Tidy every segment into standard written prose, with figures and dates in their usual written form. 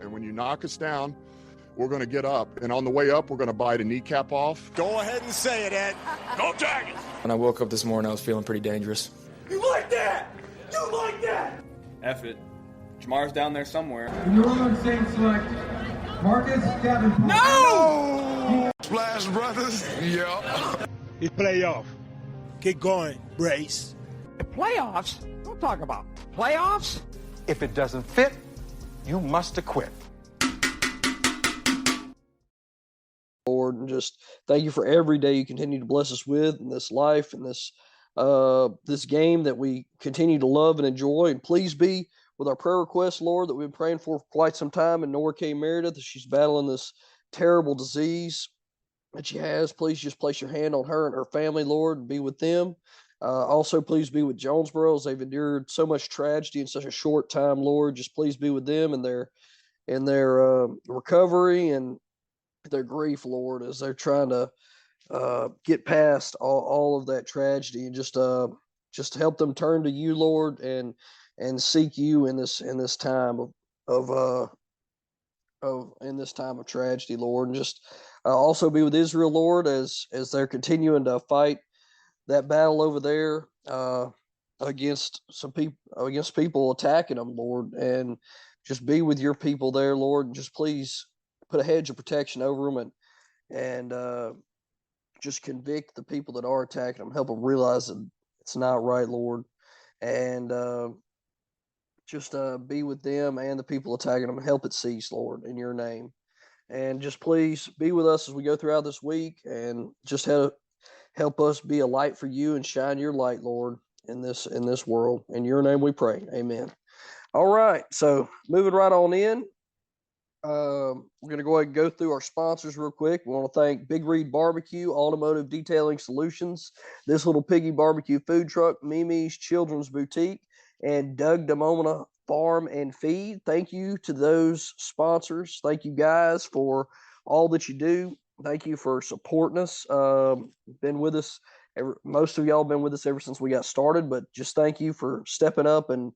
And when you knock us down, we're going to get up. And on the way up, we're going to bite a kneecap off. Go ahead and say it, Ed. Go Tigers! When I woke up this morning, I was feeling pretty dangerous. You like that? You like that? F it. Jamar's down there somewhere. The New Orleans Saints select Marcus Davenport. No! Splash Brothers? Yeah. It's playoff. Keep going, Brace. The playoffs? Don't talk about playoffs. If it doesn't fit, you must acquit. Lord, and just thank you for every day you continue to bless us with in this life and this game that we continue to love and enjoy. And please be with our prayer requests, Lord, that we've been praying for quite some time in Nora K. Meredith, as she's battling this terrible disease that she has. Please just place your hand on her and her family, Lord, and be with them. Also, please be with Jonesboro, as they've endured so much tragedy in such a short time, Lord. Just please be with them and their recovery and their grief, Lord, as they're trying to get past all of that tragedy, and just help them turn to you, Lord, and seek you in this time of tragedy, Lord. And just also be with Israel, Lord, as they're continuing to fight that battle over there against people attacking them, Lord, and just be with your people there, Lord, and just please put a hedge of protection over them and just convict the people that are attacking them, help them realize that it's not right, Lord, and just be with them and the people attacking them, help it cease, Lord, in your name. And just please be with us as we go throughout this week, and just help us be a light for you and shine your light, Lord, in this world. In your name we pray. Amen. All right, so moving right on in. We're going to go ahead and go through our sponsors real quick. We want to thank Big Reed BBQ, Automotive Detailing Solutions, This Little Piggy Barbecue Food Truck, Mimi's Children's Boutique, and Doug DeMona Farm and Feed. Thank you to those sponsors. Thank you guys for all that you do. Thank you for supporting us. Been with us. Most of y'all have been with us ever since we got started, but just thank you for stepping up and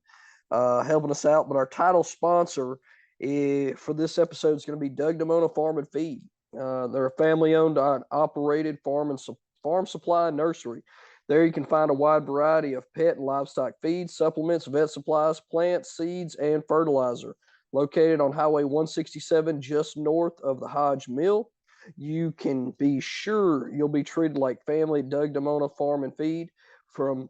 helping us out. But our title sponsor for this episode is going to be Doug DeMona Farm and Feed. They're a family-owned and operated farm supply and nursery. There you can find a wide variety of pet and livestock feeds, supplements, vet supplies, plants, seeds, and fertilizer. Located on Highway 167 just north of the Hodge Mill. You can be sure you'll be treated like family. Doug DeMona Farm and Feed. From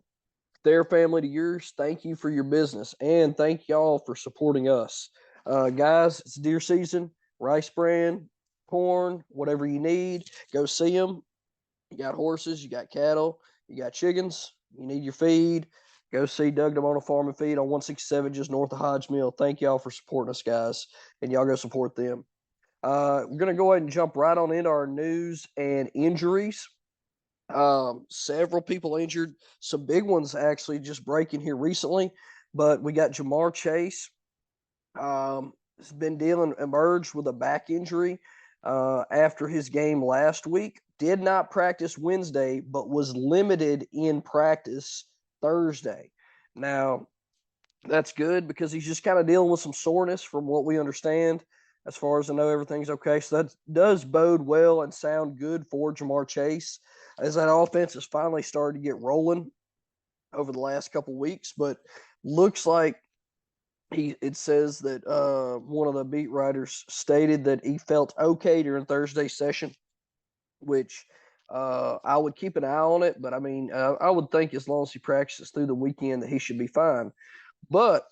their family to yours, thank you for your business, and thank y'all for supporting us. Guys, it's deer season, rice bran, corn, whatever you need, go see them. You got horses, you got cattle, you got chickens, you need your feed, go see Doug DeMona Farm and Feed on 167 just north of Hodge Mill. Thank y'all for supporting us, guys, and y'all go support them. We're going to go ahead and jump right on into our news and injuries. Several people injured, some big ones actually just breaking here recently, but we got Jamar Chase. Has been emerged with a back injury after his game last week. Did not practice Wednesday, but was limited in practice Thursday. Now, that's good because he's just kind of dealing with some soreness from what we understand. As far as I know, everything's okay. So that does bode well and sound good for Jamar Chase, as that offense has finally started to get rolling over the last couple weeks. But looks like it says that one of the beat writers stated that he felt okay during Thursday's session, which I would keep an eye on it. But, I mean, I would think as long as he practices through the weekend that he should be fine. But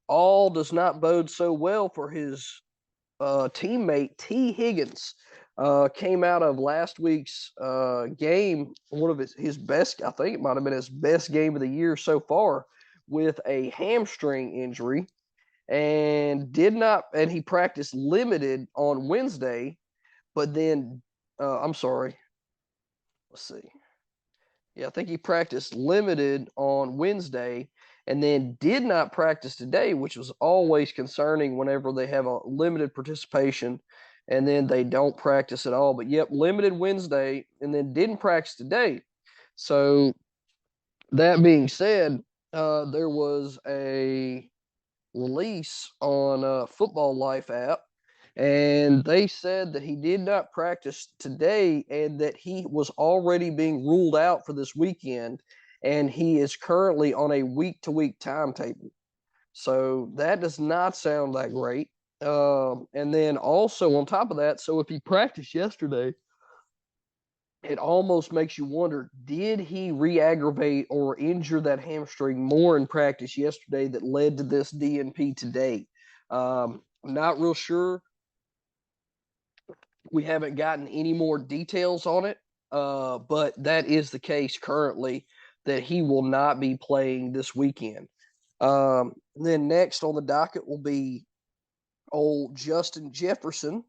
all does not bode so well for his teammate, T. Higgins. Came out of last week's game, one of his best, I think it might have been his best game of the year so far, with a hamstring injury. And he practiced limited on Wednesday, but then, let's see. Yeah, I think he practiced limited on Wednesday and then did not practice today, which was always concerning whenever they have a limited participation and then they don't practice at all. But yep, limited Wednesday and then didn't practice today. So that being said, there was a release on Football Life app And they said that he did not practice today and that he was already being ruled out for this weekend. And he is currently on a week-to-week timetable. So that does not sound that great. And then also on top of that, so if he practiced yesterday, it almost makes you wonder, did he re-aggravate or injure that hamstring more in practice yesterday that led to this DNP today? I'm not real sure. We haven't gotten any more details on it, but that is the case currently, that he will not be playing this weekend. Then next on the docket will be old Justin Jefferson,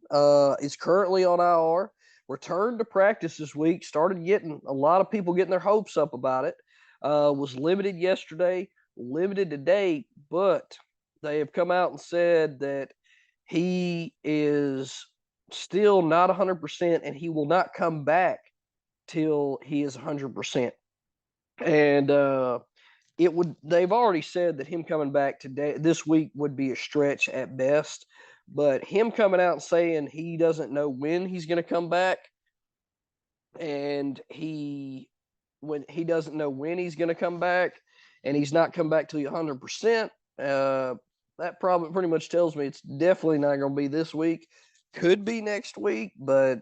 is currently on IR, returned to practice this week, started getting a lot of people getting their hopes up about it, was limited yesterday, limited today, but they have come out and said that he is still not 100% and he will not come back till he is 100%. And they've already said that him coming back this week would be a stretch at best, but him coming out and saying he doesn't know when he's going to come back, and when he doesn't know when he's going to come back, and he's not come back till 100%, that probably pretty much tells me it's definitely not going to be this week. Could be next week, but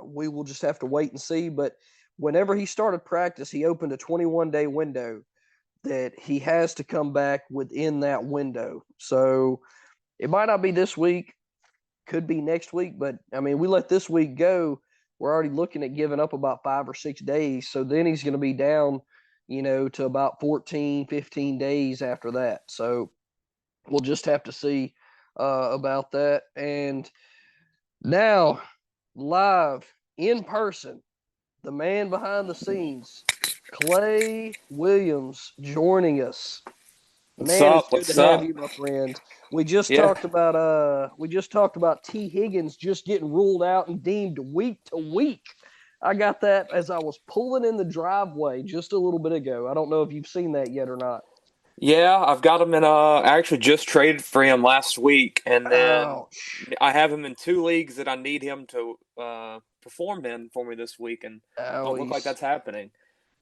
we will just have to wait and see. But whenever he started practice, he opened a 21-day window that he has to come back within that window. So it might not be this week, could be next week, but I mean, we let this week go, we're already looking at giving up about 5 or 6 days. So then he's going to be down, to about 14, 15 days after that. So we'll just have to see about that. And now, live in person, the man behind the scenes, Clay Williams, joining us. Man, it's good to have you, my friend. We just talked about T. Higgins just getting ruled out and deemed week to week. I got that as I was pulling in the driveway just a little bit ago. I don't know if you've seen that yet or not. Yeah, I've got him in I actually just traded for him last week, and then Ouch. I have him in 2 leagues that I need him to perform in for me this week, and don't look like that's happening.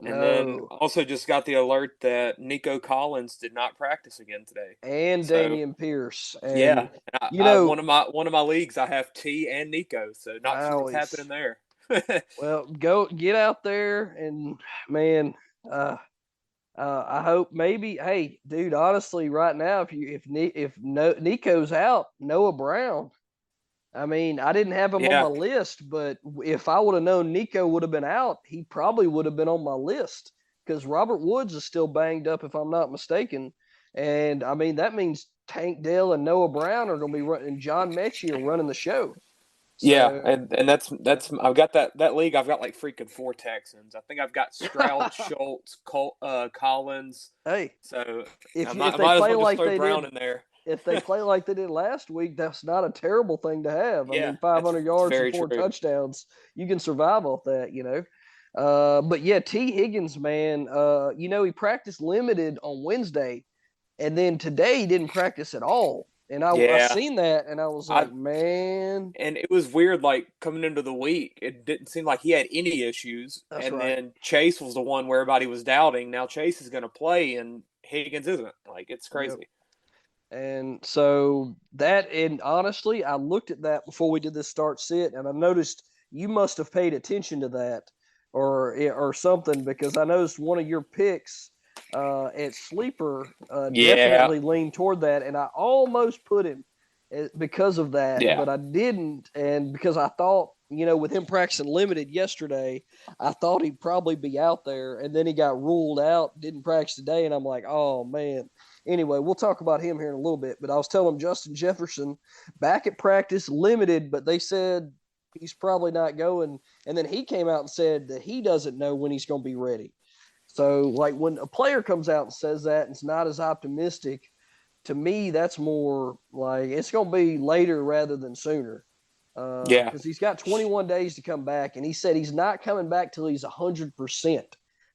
And then also just got the alert that Nico Collins did not practice again today. And So, Dameon Pierce. And, yeah, one of my leagues I have T and Nico, so not sure what's happening there. Well, go get out there and, man, I hope maybe. Hey, dude, honestly, right now, if Nico's out, Noah Brown. I mean, I didn't have him on my list, but if I would have known Nico would have been out, he probably would have been on my list, because Robert Woods is still banged up, if I'm not mistaken. And I mean, that means Tank Dell and Noah Brown are going to be running, and John Mechie running the show. So, yeah, and that's I've got that league. I've got like freaking 4 Texans. I think I've got Stroud, Schultz, Collins. Hey, so if I they might as play well like just throw they Brown did, in there. if they play like they did last week, that's not a terrible thing to have. Yeah, I mean, 500 yards and 4 touchdowns, you can survive off that, But yeah, T. Higgins, man, he practiced limited on Wednesday, and then today he didn't practice at all. And I seen that, and I was like, man. And it was weird, like, coming into the week, it didn't seem like he had any issues. That's and right. Then Chase was the one where everybody was doubting. Now Chase is going to play, and Higgins isn't. Like, it's crazy. Yep. And so and honestly, I looked at that before we did this start sit, and I noticed you must have paid attention to that or something, because I noticed one of your picks at Sleeper definitely leaned toward that, and I almost put him because of that, but I didn't, and because I thought, with him practicing limited yesterday, I thought he'd probably be out there, and then he got ruled out, didn't practice today, and I'm like, oh, man. Anyway, we'll talk about him here in a little bit, but I was telling Justin Jefferson back at practice, limited, but they said he's probably not going, and then he came out and said that he doesn't know when he's going to be ready. So, like, when a player comes out and says that and it's not as optimistic, to me, that's more like it's going to be later rather than sooner. Because he's got 21 days to come back, and he said he's not coming back till he's 100%,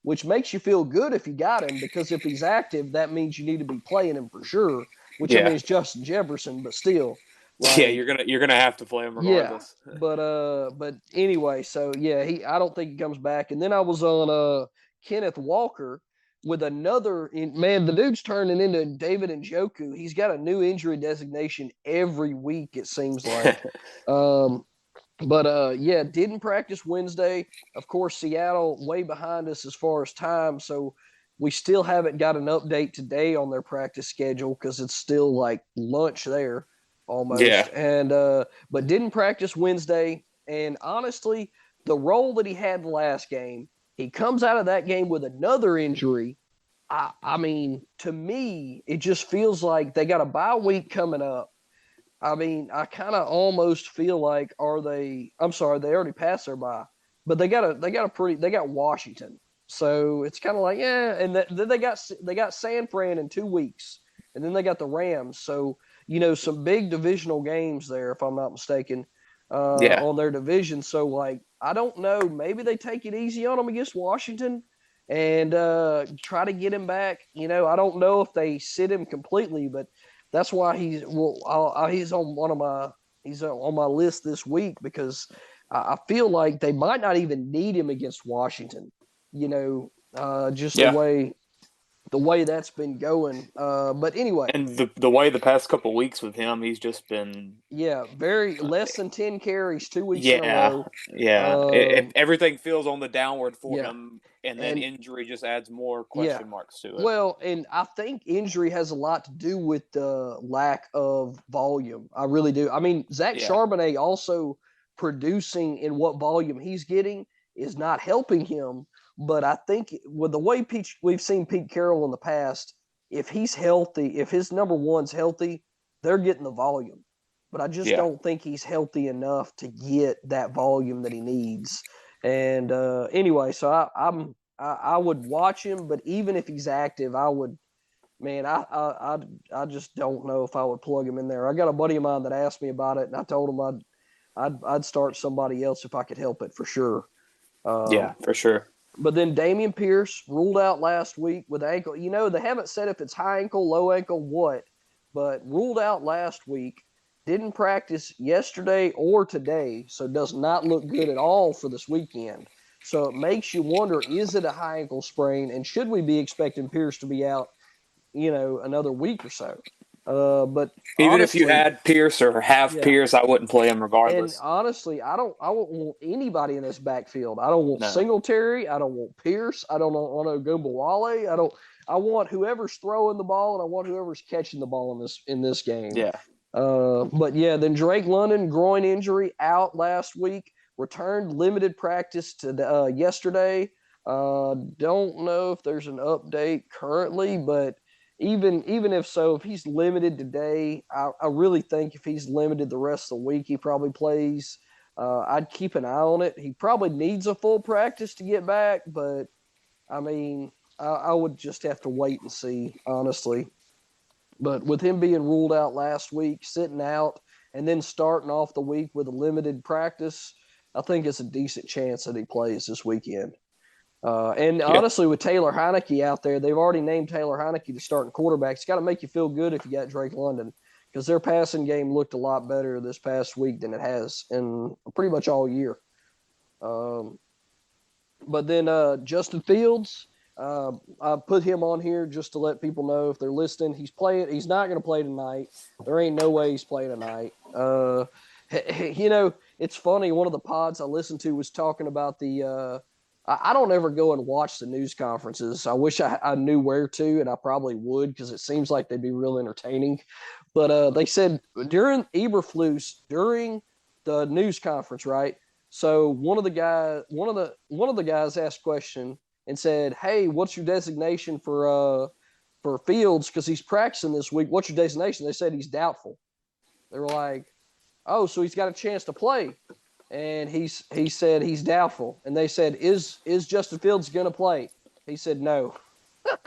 which makes you feel good if you got him, because if he's active, that means you need to be playing him for sure, which I mean is Justin Jefferson, but still. Like, yeah, you're gonna have to play him regardless. Yeah, but anyway, so yeah, I don't think he comes back. And then I was on Kenneth Walker with another man. The dude's turning into David Njoku. He's got a new injury designation every week, it seems like. Yeah, didn't practice Wednesday. Of course, Seattle way behind us as far as time, so we still haven't got an update today on their practice schedule because it's still like lunch there almost. Yeah. And but didn't practice Wednesday. And honestly, the role that he had the last game, he comes out of that game with another injury. I mean, to me, it just feels like they got a bye week coming up. I mean, I kind of almost feel like they already passed their bye, but they got Washington. So it's kind of like, yeah, and then they got San Fran in 2 weeks, and then they got the Rams. So, some big divisional games there, if I'm not mistaken, on their division. So, like, I don't know, maybe they take it easy on them against Washington and try to get him back. I don't know if they sit him completely, but that's why he's on my list this week, because I feel like they might not even need him against Washington. The way that's been going. But anyway, and the way the past couple weeks with him, he's just been very less than 10 carries 2 weeks in a row. If everything feels on the downward for him, and then injury just adds more question marks to it. Well, and I think injury has a lot to do with the lack of volume. I really do. I mean, Zach Charbonnet also producing in what volume he's getting is not helping him. But I think with the way we've seen Pete Carroll in the past, if he's healthy, if his number one's healthy, they're getting the volume. But I just don't think he's healthy enough to get that volume that he needs. And anyway, so I would watch him, but even if he's active, I just don't know if I would plug him in there. I got a buddy of mine that asked me about it, and I told him I'd start somebody else if I could help it for sure. For sure. But then Dameon Pierce ruled out last week with ankle. They haven't said if it's high ankle, low ankle, what, but ruled out last week. Didn't practice yesterday or today, so does not look good at all for this weekend. So it makes you wonder, is it a high ankle sprain, and should we be expecting Pierce to be out, another week or so? But even honestly, if you had Pierce or have Pierce, I wouldn't play him regardless. And honestly, I won't want anybody in this backfield. I don't want Singletary. I don't want Pierce. I don't want Ogunbowale. I want whoever's throwing the ball, and I want whoever's catching the ball in this game. Yeah. Then Drake London, groin injury, out last week. Returned limited practice to yesterday. Don't know if there's an update currently, but even if so, if he's limited today, I really think if he's limited the rest of the week, he probably plays. I'd keep an eye on it. He probably needs a full practice to get back, but I mean, I would just have to wait and see, honestly. But with him being ruled out last week, sitting out, and then starting off the week with a limited practice, I think it's a decent chance that he plays this weekend. Honestly, with Taylor Heineke out there, they've already named Taylor Heineke the starting quarterback. It's got to make you feel good if you got Drake London, because their passing game looked a lot better this past week than it has in pretty much all year. But then Justin Fields, I put him on here just to let people know if they're listening. He's not going to play tonight. There ain't no way he's playing tonight. It's funny. One of the pods I listened to was talking about I don't ever go and watch the news conferences. I wish I knew where to, and I probably would, because it seems like they'd be real entertaining. But they said during Eberflus, during the news conference, right? So one of the guys asked a question and said, "Hey, what's your designation for Fields? Because he's practicing this week. What's your designation?" They said he's doubtful. They were like, "Oh, so he's got a chance to play." And he said he's doubtful. And they said, is Justin Fields going to play? He said no.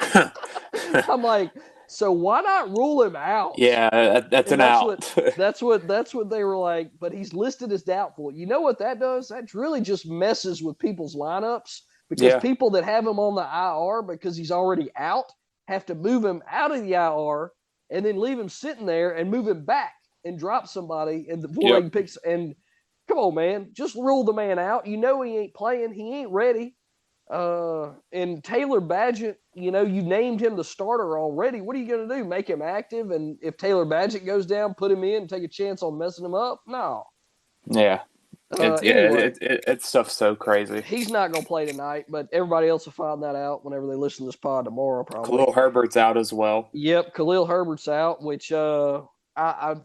I'm like, so why not rule him out? Yeah, that's an out. That's what they were like. But he's listed as doubtful. You know what that does? That really just messes with people's lineups, because people that have him on the IR because he's already out have to move him out of the IR and then leave him sitting there and move him back. and drop somebody and before they can pick. And come on, man, just rule the man out. You know he ain't playing. He ain't ready. And Taylor Badgett, you named him the starter already. What are you going to do? Make him active? And if Taylor Badgett goes down, put him in and take a chance on messing him up? No. Yeah. Anyway, it's stuff's so crazy. He's not going to play tonight, but everybody else will find that out whenever they listen to this pod tomorrow, probably. Khalil Herbert's out as well. Yep, Khalil Herbert's out, which I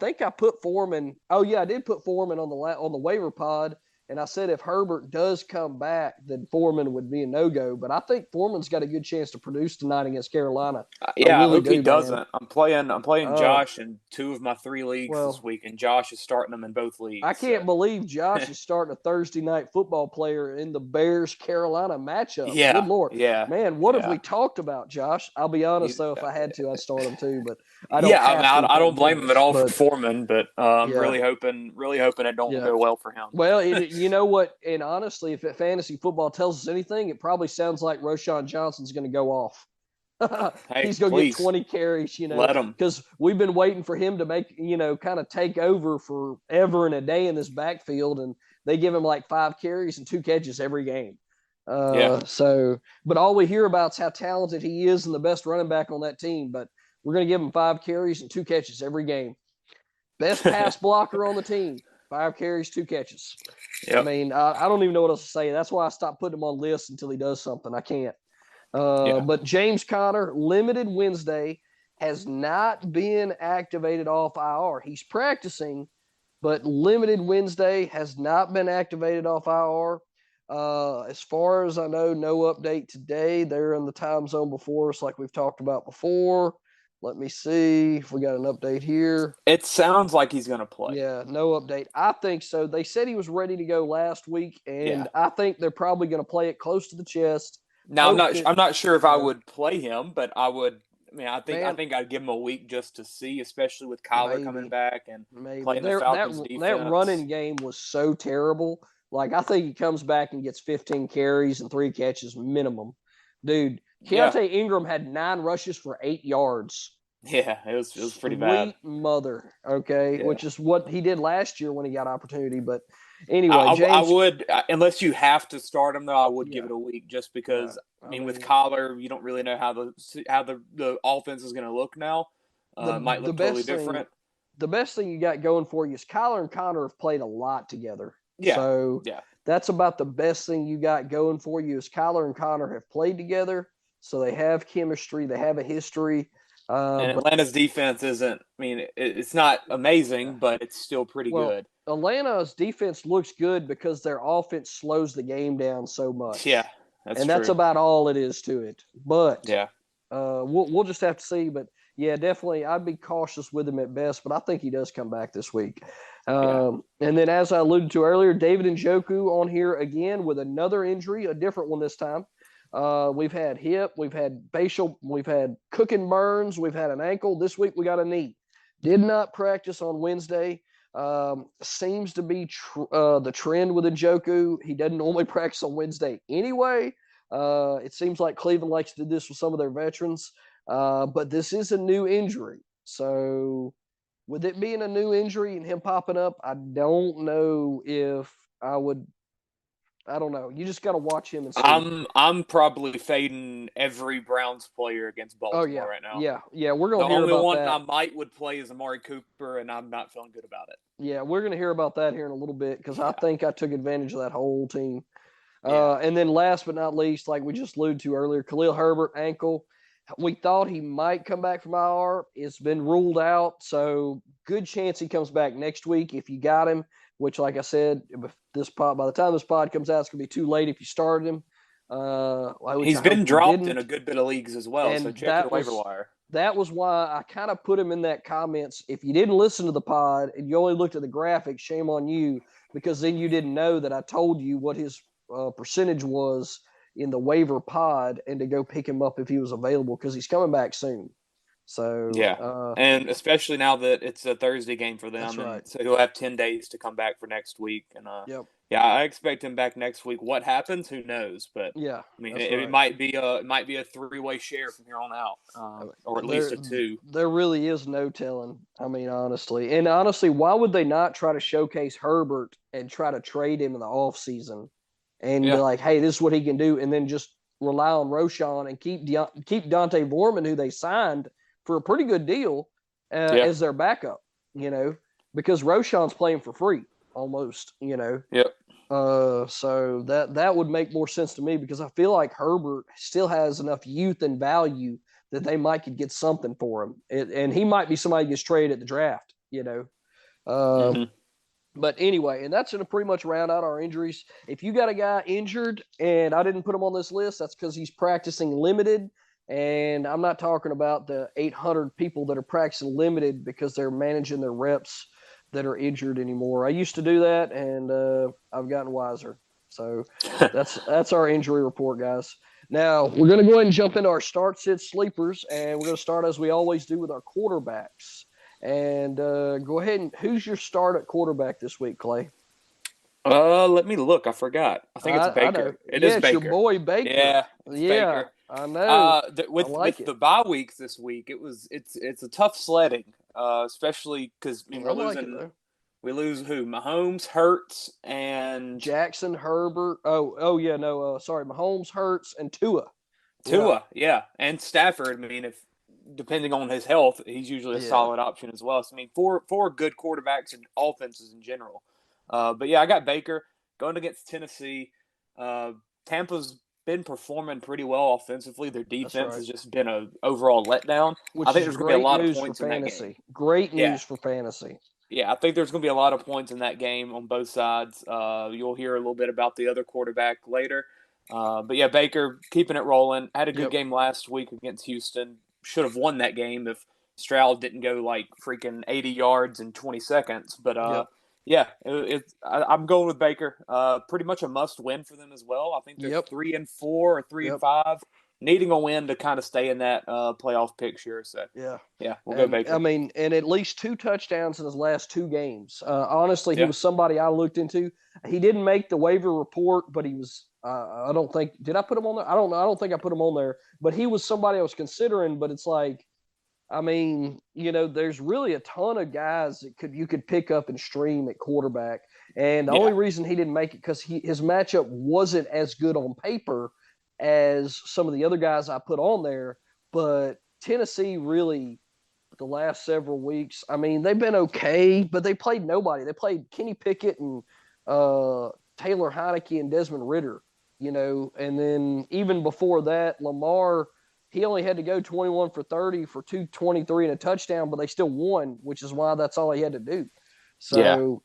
think I put Foreman. Oh yeah, I did put Foreman on the waiver pod. And I said if Herbert does come back, then Foreman would be a no-go. But I think Foreman's got a good chance to produce tonight against Carolina. I hope he doesn't. I'm playing Josh in 2 of my 3 leagues this week, and Josh is starting them in both leagues. I can't believe Josh is starting a Thursday night football player in the Bears-Carolina matchup. Yeah, good Lord. Yeah. Man, what have we talked about, Josh? I'll be honest, though, if I had to, I'd start him too. But I don't I don't blame him at all for Foreman, but I'm really hoping it don't go well for him. Well, you know what? And honestly, if fantasy football tells us anything, it probably sounds like Roshan Johnson's going to go off. He's going to get 20 carries, Let him. Because we've been waiting for him to make, kind of take over forever and a day in this backfield. And they give him like 5 carries and 2 catches every game. So, but all we hear about is how talented he is and the best running back on that team. But we're going to give him 5 carries and 2 catches every game. Best pass blocker on the team. 5 carries, 2 catches. Yep. I mean, I don't even know what else to say. That's why I stopped putting him on lists until he does something. I can't. But James Conner, limited Wednesday, has not been activated off IR. He's practicing, but limited Wednesday has not been activated off IR. As far as I know, no update today. They're in the time zone before us like we've talked about before. Let me see if we got an update here. It sounds like he's going to play. Yeah, no update. I think so. They said he was ready to go last week, and I think they're probably going to play it close to the chest. Now, I'm not sure if I would play him, but I would. I mean, I think I'd give him a week just to see, especially with Kyler coming back and playing the Falcons defense. That running game was so terrible. Like, I think he comes back and gets 15 carries and 3 catches minimum. Dude, Keontae Ingram had 9 rushes for 8 yards. Yeah, it was pretty bad. Sweet mother, okay, which is what he did last year when he got opportunity. But anyway, I would, unless you have to start him, though, I would give it a week just because, I mean, with Kyler, you don't really know how the offense is going to look now. It might look totally different. The best thing you got going for you is Kyler and Connor have played a lot together. Yeah. So that's about the best thing you got going for you is Kyler and Connor have played together. So they have chemistry. They have a history. And Atlanta's defense isn't, I mean, it's not amazing, but it's still pretty good. Atlanta's defense looks good because their offense slows the game down so much. Yeah, that's about all it is to it. But we'll just have to see. But yeah, definitely, I'd be cautious with him at best. But I think he does come back this week. And then, as I alluded to earlier, David Njoku on here again with another injury, a different one this time. We've had hip, we've had facial, we've had cooking burns, we've had an ankle. This week we got a knee. Did not practice on Wednesday. Seems to be the trend with Njoku. He doesn't normally practice on Wednesday anyway. It seems like Cleveland likes to do this with some of their veterans. But this is a new injury. So with it being a new injury and him popping up, I don't know if I would. I don't know. You just got to watch him and see. I'm probably fading every Browns player against Baltimore right now. Yeah. We're going to hear about that. The only one I might would play is Amari Cooper, and I'm not feeling good about it. Yeah, we're going to hear about that here in a little bit because I think I took advantage of that whole team. And then last but not least, like we just alluded to earlier, Khalil Herbert, ankle. We thought he might come back from IR. It's been ruled out, so good chance he comes back next week if you got him. Which, like I said, by the time this pod comes out, it's going to be too late if you started him. He's been dropped in a good bit of leagues as well, so check the waiver wire. That was why I kind of put him in that comments. If you didn't listen to the pod and you only looked at the graphics, shame on you, because then you didn't know that I told you what his percentage was in the waiver pod and to go pick him up if he was available because he's coming back soon. So yeah, and especially now that it's a Thursday game for them, that's right. and so he'll have 10 days to come back for next week. And Yep. yeah, I expect him back next week. What happens? Who knows? But Yeah, I mean, that's it right. might be a 3-way share from here on out, or at least a 2. There really is no telling. I mean, honestly, why would they not try to showcase Herbert and try to trade him in the offseason and be like, hey, this is what he can do, and then just rely on Roschon and keep Dante Vorman, who they signed for a pretty good deal, as their backup, because Roschon's playing for free almost, Yep. So that would make more sense to me, because I feel like Herbert still has enough youth and value that they might could get something for him, and he might be somebody who gets traded at the draft, But anyway, and that's going to pretty much round out our injuries. If you got a guy injured and I didn't put him on this list, that's because he's practicing limited. And I'm not talking about the 800 people that are practicing limited because they're managing their reps that are injured anymore. I used to do that, and I've gotten wiser. So that's our injury report, guys. Now, we're going to go ahead and jump into our start, sit, sleepers, and we're going to start as we always do with our quarterbacks. And go ahead and who's your start at quarterback this week, Clay? Let me look. I forgot. I think it's Baker. I know. It is Baker. It's your boy Baker. Yeah, Baker. I know. With the bye weeks this week, it's a tough sledding, especially because we lose who? Mahomes, Hurts, and Jackson, Herbert. Sorry, Mahomes, Hurts, and Tua. Yeah, and Stafford. I mean, if depending on his health, he's usually a solid option as well. So I mean, four good quarterbacks and offenses in general. But yeah, I got Baker going against Tennessee. Tampa's been performing pretty well offensively. Their defense has just been an overall letdown. I think there's going to be a lot of points in that game. Great news for fantasy. Yeah, I think there's going to be a lot of points in that game on both sides. You'll hear a little bit about the other quarterback later. But yeah, Baker keeping it rolling. Had a good game last week against Houston. Should have won that game if Stroud didn't go like freaking 80 yards in 20 seconds. But I'm going with Baker. Pretty much a must win for them as well. I think they're 3-4 or 3-5, needing a win to kind of stay in that playoff picture. So we'll go Baker. I mean, and at least 2 touchdowns in his last 2 games. Honestly, he was somebody I looked into. He didn't make the waiver report, but he was. I don't think. Did I put him on there? I don't know. I don't think I put him on there. But he was somebody I was considering. But it's like, I mean, there's really a ton of guys that you could pick up and stream at quarterback. And the only reason he didn't make it because his matchup wasn't as good on paper as some of the other guys I put on there. But Tennessee really, the last several weeks, I mean, they've been okay, but they played nobody. They played Kenny Pickett and Taylor Heineke and Desmond Ridder, and then even before that, Lamar, he only had to go 21 for 30 for 223 and a touchdown, but they still won, which is why that's all he had to do. So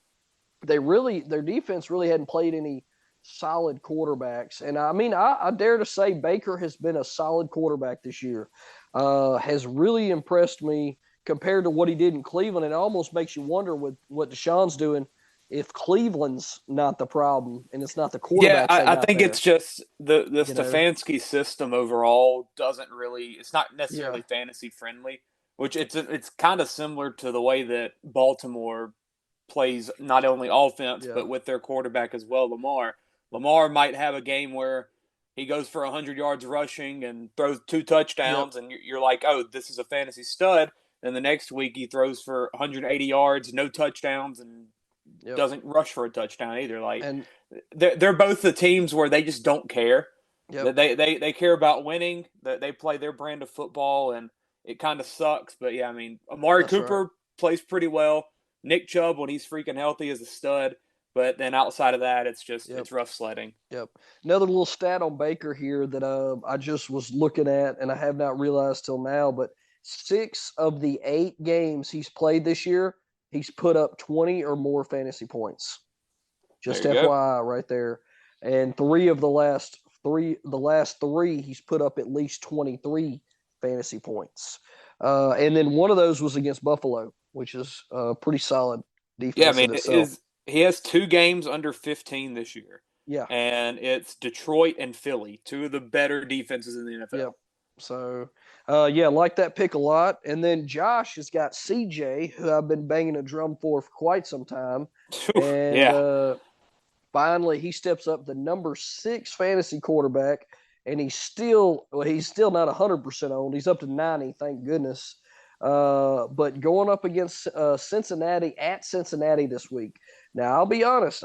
their defense really hadn't played any solid quarterbacks. And I mean, I dare to say Baker has been a solid quarterback this year, has really impressed me compared to what he did in Cleveland. It almost makes you wonder with what Deshaun's doing, if Cleveland's not the problem and it's not the quarterback. Yeah, I think it's just the Stefanski system overall doesn't really. It's not necessarily fantasy friendly, which it's kind of similar to the way that Baltimore plays not only offense but with their quarterback as well, Lamar. Lamar might have a game where he goes for 100 yards rushing and throws 2 touchdowns, and you're like, oh, this is a fantasy stud. And the next week he throws for 180 yards, no touchdowns, and doesn't rush for a touchdown either. Like, and they're both the teams where they just don't care. They care about winning. They play their brand of football, and it kind of sucks. But yeah, I mean, Amari Cooper plays pretty well. Nick Chubb, when he's freaking healthy, is a stud. But then outside of that, it's just it's rough sledding. Another little stat on Baker here that I just was looking at, and I have not realized till now, but 6 of the 8 games he's played this year, he's put up 20 or more fantasy points. Just FYI right there. And 3 of the last 3, he's put up at least 23 fantasy points. And then one of those was against Buffalo, which is pretty solid defense. Yeah, I mean, he has 2 games under 15 this year. Yeah. And it's Detroit and Philly, 2 of the better defenses in the NFL. So, Yeah, like that pick a lot. And then Josh has got CJ, who I've been banging a drum for quite some time. And finally, he steps up the number 6 fantasy quarterback, and he's still not 100% owned. He's up to 90, thank goodness. But going up against Cincinnati at Cincinnati this week. Now, I'll be honest.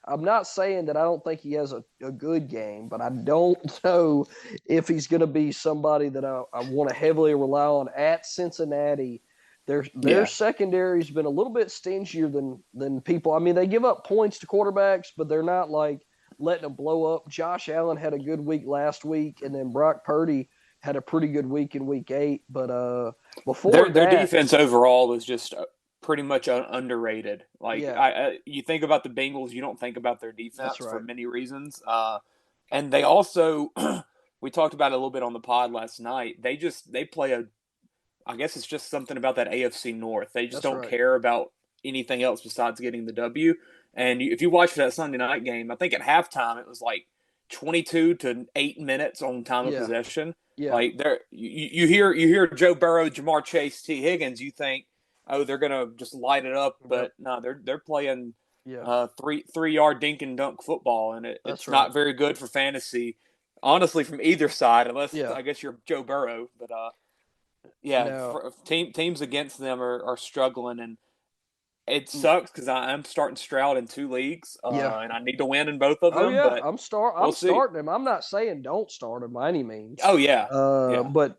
I'm not saying that I don't think he has a good game, but I don't know if he's going to be somebody that I want to heavily rely on at Cincinnati. Their secondary's been a little bit stingier than people. I mean, they give up points to quarterbacks, but they're not like letting them blow up. Josh Allen had a good week last week, and then Brock Purdy had a pretty good week in week 8. But before their defense overall is just pretty much underrated. Like you think about the Bengals, you don't think about their defense for many reasons. And they also, we talked about it a little bit on the pod last night. They play I guess it's just something about that AFC North. They just don't care about anything else besides getting the W. And if you watch that Sunday night game, I think at halftime it was like 22 to 8 minutes on time of possession. Yeah. Like you hear Joe Burrow, Jamar Chase, T. Higgins, you think, oh, they're gonna just light it up, but no, they're playing 3-yard dink and dunk football, and it's not very good for fantasy, honestly, from either side, unless I guess you're Joe Burrow. But teams against them are struggling, and it sucks because I'm starting Stroud in 2 leagues, and I need to win in both of them. Oh yeah, but I'm starting him. I'm not saying don't start him by any means. Oh yeah, but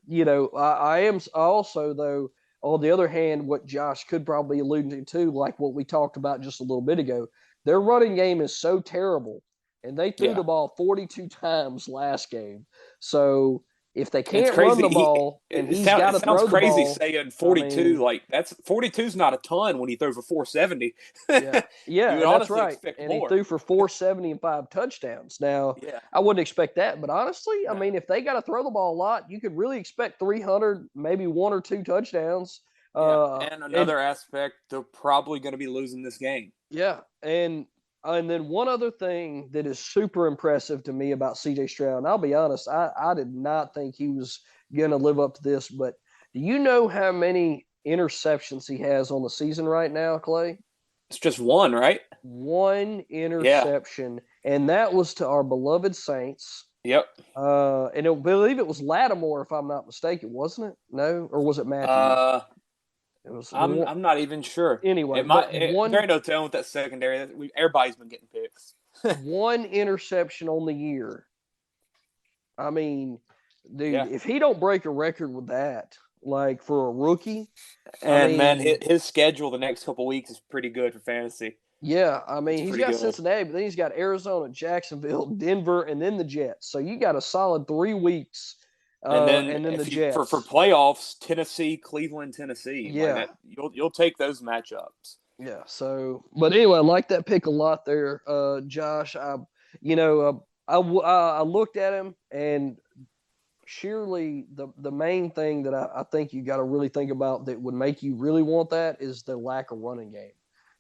I am also though. On the other hand, what Josh could probably allude to, like what we talked about just a little bit ago, their running game is so terrible, and they threw the ball 42 times last game. So if they can't run the ball, he's got to throw the ball. It sounds crazy saying 42. Like 42 is not a ton when he threw for 470. That's right. And he threw for 470 and 5 touchdowns. Now, I wouldn't expect that, but honestly, I mean, if they got to throw the ball a lot, you could really expect 300, maybe 1 or 2 touchdowns. And another aspect, they're probably going to be losing this game. Yeah, and then one other thing that is super impressive to me about C.J. Stroud, and I'll be honest, I did not think he was going to live up to this, but do you know how many interceptions he has on the season right now, Clay? It's just 1, right? 1 interception, and that was to our beloved Saints. Yep. And I believe it was Lattimore, if I'm not mistaken, wasn't it? No? Or was it Matthews? I'm not even sure. Anyway, there ain't no telling with that secondary. Everybody's been getting picks. 1 interception on the year. I mean, dude, if he don't break a record with that, like for a rookie, man, his schedule the next couple of weeks is pretty good for fantasy. Yeah, I mean, he's got Cincinnati, but then he's got Arizona, Jacksonville, Denver, and then the Jets. So you got a solid 3 weeks. And then the Jets for playoffs, Tennessee, Cleveland, Tennessee. Yeah, you'll take those matchups. Yeah. So, but anyway, I like that pick a lot there, Josh. I looked at him, and surely the main thing that I think you got to really think about that would make you really want that is the lack of running game.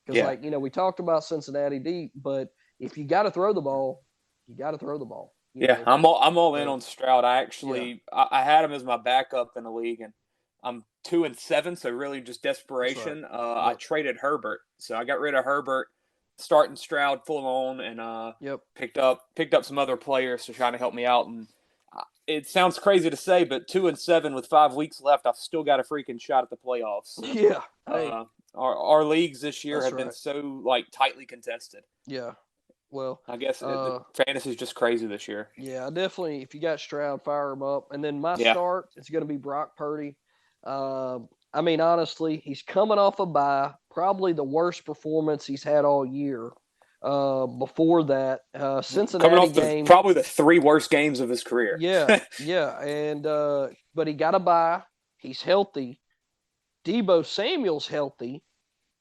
Because we talked about Cincinnati deep, but if you got to throw the ball, you got to throw the ball. I'm all in on Stroud. I had him as my backup in the league, and I'm 2-7, so really just desperation. Right. I traded Herbert, so I got rid of Herbert, starting Stroud full on, and picked up some other players to try to help me out. And it sounds crazy to say, but 2-7 with 5 weeks left, I've still got a freaking shot at the playoffs. Yeah. Our leagues this year have been so tightly contested. Yeah. Well, I guess the fantasy is just crazy this year. Yeah, definitely. If you got Stroud, fire him up. And then my start, it's going to be Brock Purdy. I mean, honestly, he's coming off a bye, probably the worst performance he's had all year. Before that, Cincinnati coming off game, probably the 3 worst games of his career. Yeah, and but he got a bye. He's healthy. Deebo Samuel's healthy.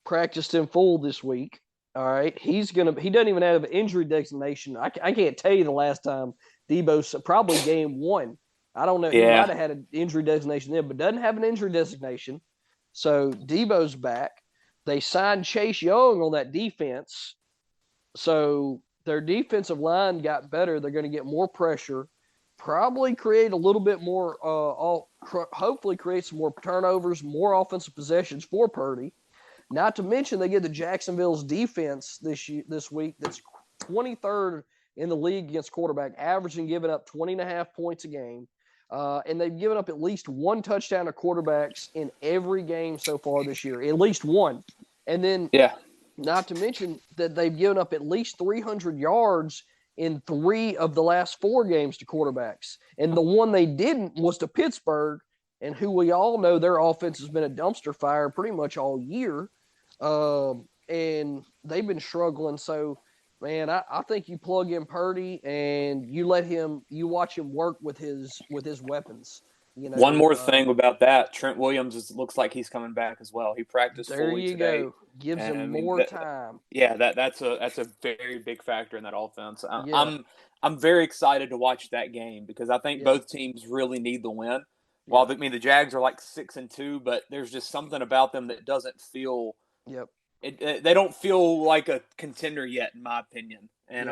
Practiced in full this week. All right, he doesn't even have an injury designation. I can't tell you the last time Deebo's probably game 1. I don't know. He might have had an injury designation then, but doesn't have an injury designation. So Deebo's back. They signed Chase Young on that defense. So their defensive line got better. They're going to get more pressure. probably create a little bit more, hopefully create some more turnovers, more offensive possessions for Purdy. Not to mention they get the Jacksonville's defense this week that's 23rd in the league against quarterback, averaging giving up 20.5 points a game. And they've given up at least one touchdown to quarterbacks in every game so far this year, at least one. And then not to mention that they've given up at least 300 yards in 3 of the last 4 games to quarterbacks. And the one they didn't was to Pittsburgh, and who we all know their offense has been a dumpster fire pretty much all year. And they've been struggling. So, man, I think you plug in Purdy and you watch him work with his weapons. You know, one more thing about that, Trent Williams looks like he's coming back as well. He practiced fully today. There you go. Gives him more time. Yeah, that's a very big factor in that offense. Yeah. I'm very excited to watch that game because I think both teams really need the win. While the Jags are like 6-2, but there's just something about them that doesn't feel. They don't feel like a contender yet, in my opinion. And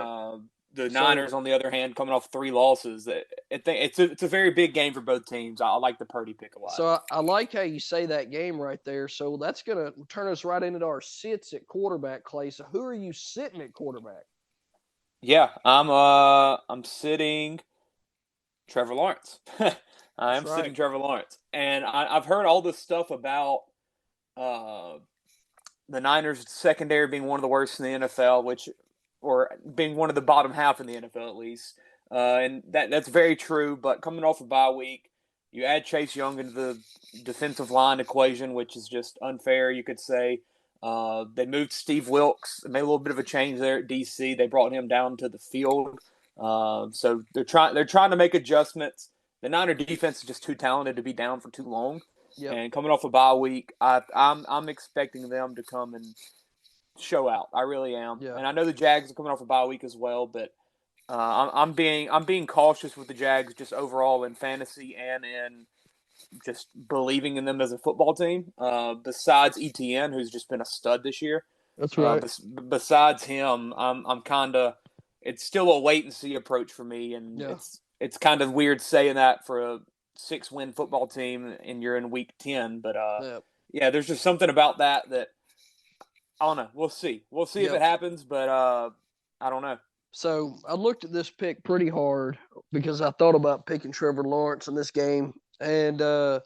the Niners, on the other hand, coming off 3 losses, it's a very big game for both teams. I like the Purdy pick a lot. So I like how you say that game right there. So that's going to turn us right into our sits at quarterback, Clay. So who are you sitting at quarterback? Yeah, I'm sitting Trevor Lawrence. I'm sitting Trevor Lawrence. And I've heard all this stuff about the Niners secondary being one of the worst in the NFL, or being one of the bottom half in the NFL at least. And that's very true. But coming off a bye week, you add Chase Young into the defensive line equation, which is just unfair, you could say. They moved Steve Wilkes, made a little bit of a change there at DC. They brought him down to the field. So they're trying to make adjustments. The Niner defense is just too talented to be down for too long. Yep. And coming off a bye week, I'm expecting them to come and show out. I really am. Yeah. And I know the Jags are coming off a bye week as well, but I'm being cautious with the Jags just overall in fantasy and in just believing in them as a football team. Besides ETN, who's just been a stud this year. That's right. Besides him, I'm kind of. It's still a wait and see approach for me, and it's kind of weird saying that for a 6-win football team and you're in week 10. But there's just something about that I don't know. We'll see. We'll see if it happens, but I don't know. So I looked at this pick pretty hard because I thought about picking Trevor Lawrence in this game. And the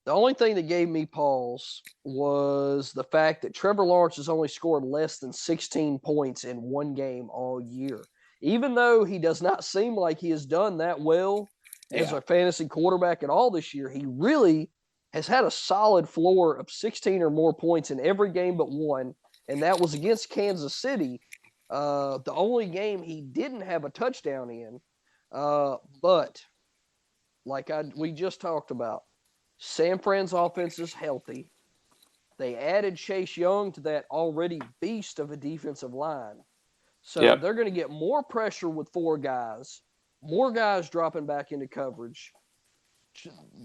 only thing that gave me pause was the fact that Trevor Lawrence has only scored less than 16 points in one game all year. Even though he does not seem like he has done that well as a fantasy quarterback at all this year, he really has had a solid floor of 16 or more points in every game but one, and that was against Kansas City, the only game he didn't have a touchdown in. But like we just talked about, San Fran's offense is healthy. They added Chase Young to that already beast of a defensive line. So they're going to get more pressure with 4 guys, more guys dropping back into coverage.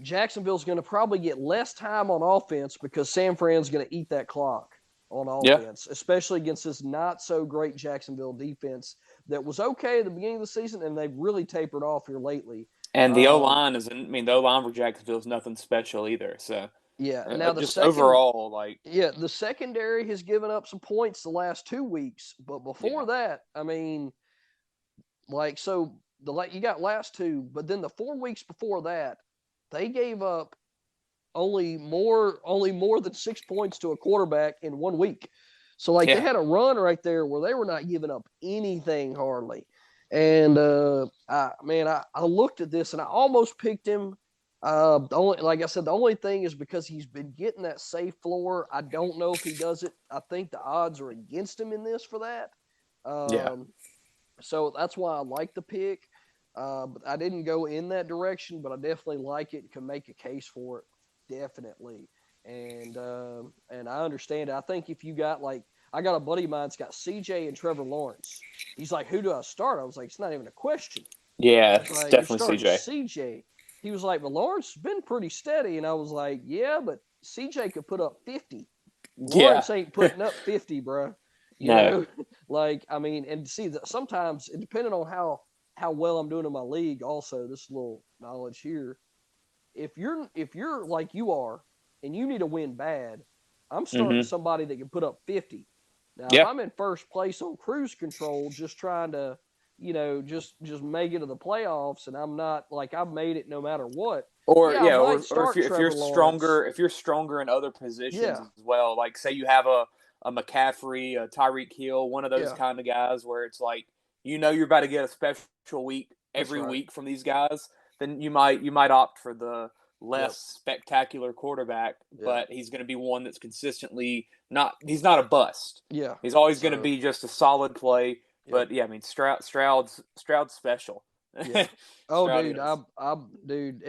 Jacksonville's going to probably get less time on offense because San Fran's going to eat that clock on offense, especially against this not-so-great Jacksonville defense that was okay at the beginning of the season, and they've really tapered off here lately. And the O-line the O-line for Jacksonville is nothing special either. So now the secondary has given up some points the last 2 weeks, but before that, I mean, you got last 2, but then the 4 weeks before that, they gave up only more than 6 points to a quarterback in 1 week. So they had a run right there where they were not giving up anything hardly. And I looked at this and I almost picked him. The only thing is because he's been getting that safe floor. I don't know if he does it. I think the odds are against him in this for that. So that's why I like the pick. But I didn't go in that direction, but I definitely like it. Can make a case for it, definitely. And I understand it. I think if you got I got a buddy of mine that's got CJ and Trevor Lawrence. He's like, who do I start? I was like, it's not even a question. Yeah, it's definitely CJ. CJ. He was like, well, Lawrence has been pretty steady. And I was like, yeah, but CJ could put up 50. Lawrence ain't putting up 50, bro. You know? And see, sometimes, depending on how how well I'm doing in my league. Also, this little knowledge here: if you're like you are, and you need to win bad, I'm starting somebody that can put up 50. Now, if I'm in first place on cruise control, just trying to, just make it to the playoffs, and I'm not like I've made it no matter what. Or I might or start if you're Lawrence. stronger in other positions as well. Like say you have a McCaffrey, a Tyreek Hill, one of those kind of guys where it's like you're about to get a special week every week from these guys, then you might opt for the less spectacular quarterback, but he's going to be one that's consistently he's not a bust. Yeah. He's always going to be just a solid play. But I mean Stroud's special. Yeah. Oh, dude,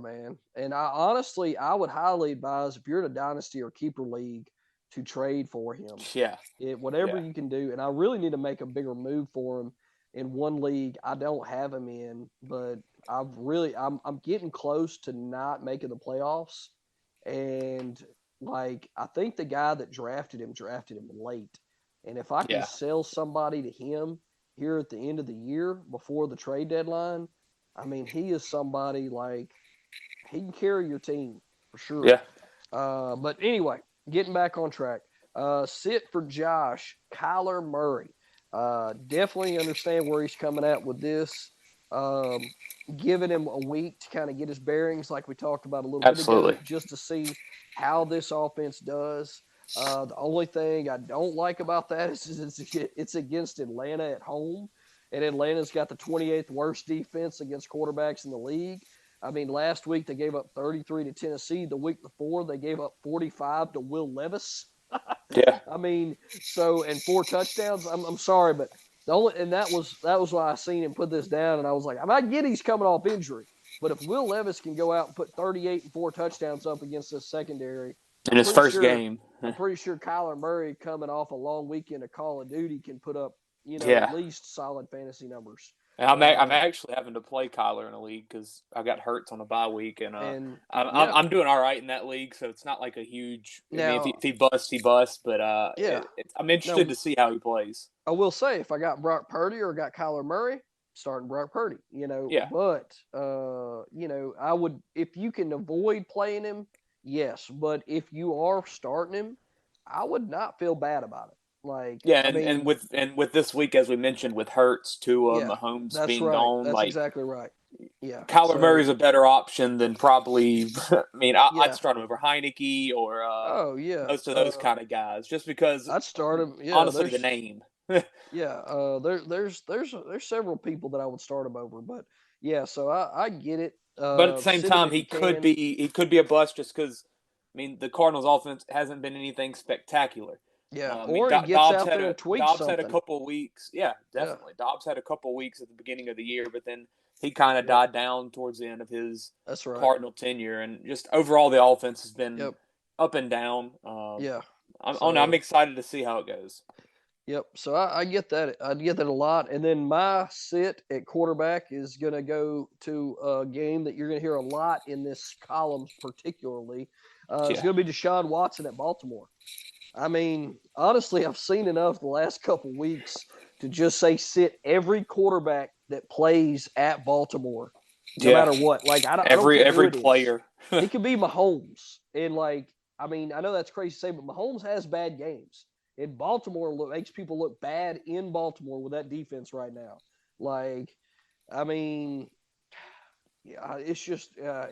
man. And I would highly advise if you're in a dynasty or keeper league to trade for him. Yeah. Whatever you can do. And I really need to make a bigger move for him in one league. I don't have him in, but I'm getting close to not making the playoffs. And like, I think the guy that drafted him late. And if I can sell somebody to him here at the end of the year before the trade deadline, I mean, he is somebody like he can carry your team for sure. Yeah. But anyway, getting back on track. Sit for Josh, Kyler Murray. Definitely understand where he's coming at with this. Giving him a week to kind of get his bearings, like we talked about a little bit ago, just to see how this offense does. The only thing I don't like about that is it's against Atlanta at home, and Atlanta's got the 28th worst defense against quarterbacks in the league. I mean, last week they gave up 33 to Tennessee. The week before they gave up 45 to Will Levis. Yeah. I mean, and 4 touchdowns. I'm sorry, but that was why I seen him put this down, and I was like, I get he's coming off injury, but if Will Levis can go out and put 38 and 4 touchdowns up against this secondary in his first game, I'm pretty sure Kyler Murray, coming off a long weekend of Call of Duty, can put up at least solid fantasy numbers. And I'm actually having to play Kyler in a league because I got Hurts on a bye week, and I'm doing all right in that league, so it's not like a huge. I mean, if he busts, he busts. But I'm interested to see how he plays. I will say, if I got Brock Purdy or got Kyler Murray, starting Brock Purdy. But I would, if you can avoid playing him, yes. But if you are starting him, I would not feel bad about it. And with this week, as we mentioned, with Hurts, Tua, Mahomes being gone, that's exactly right. Yeah, Kyler Murray's a better option than probably. I mean, I'd start him over Heineke or most of those kind of guys, just because I'd start him. Yeah, honestly, the name. There's several people that I would start him over, but so I get it. But at the same time, he could be a bust just because. I mean, the Cardinals' offense hasn't been anything spectacular. Yeah, or he gets out there and tweaks Dobbs something. Had a couple of weeks. Yeah, definitely. Yeah. Dobbs had a couple of weeks at the beginning of the year, but then he kind of died down towards the end of his Cardinal tenure. And just overall, the offense has been up and down. I'm excited to see how it goes. Yep. So I get that. I get that a lot. And then my sit at quarterback is going to go to a game that you're going to hear a lot in this column, particularly. It's going to be Deshaun Watson at Baltimore. I mean, honestly, I've seen enough the last couple weeks to just say sit every quarterback that plays at Baltimore, no matter what. Like I don't every player. It could be Mahomes, and I mean, I know that's crazy to say, but Mahomes has bad games. And Baltimore makes people look bad in Baltimore with that defense right now. I mean, it's just I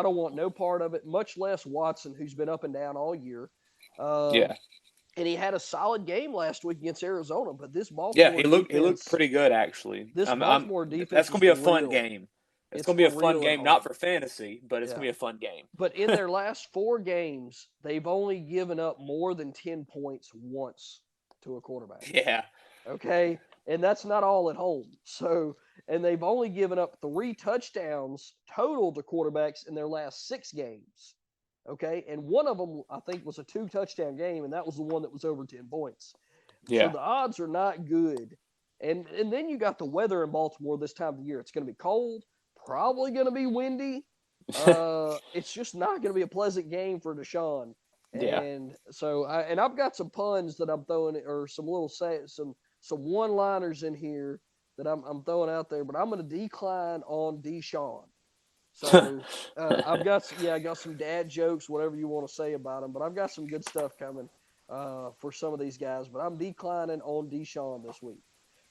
don't want no part of it. Much less Watson, who's been up and down all year. And he had a solid game last week against Arizona, but this Baltimore he looked pretty good actually. This Baltimore defense, that's going to be a fun game. It's going to be a fun game, not for fantasy, but it's going to be a fun game. But in their last 4 games, they've only given up more than 10 points once to a quarterback. Yeah. Okay, and that's not all at home. So, and they've only given up 3 touchdowns total to quarterbacks in their last 6 games. Okay, and one of them, I think, was a 2-touchdown game, and that was the one that was over 10 points. Yeah. So the odds are not good. And then you got the weather in Baltimore this time of the year. It's going to be cold, probably going to be windy. It's just not going to be a pleasant game for Deshaun. And so, I've got some puns that I'm throwing, or some little some one-liners in here that I'm throwing out there, but I'm going to decline on Deshaun. So I got some dad jokes, whatever you want to say about him, but I've got some good stuff coming for some of these guys. But I'm declining on Deshaun this week.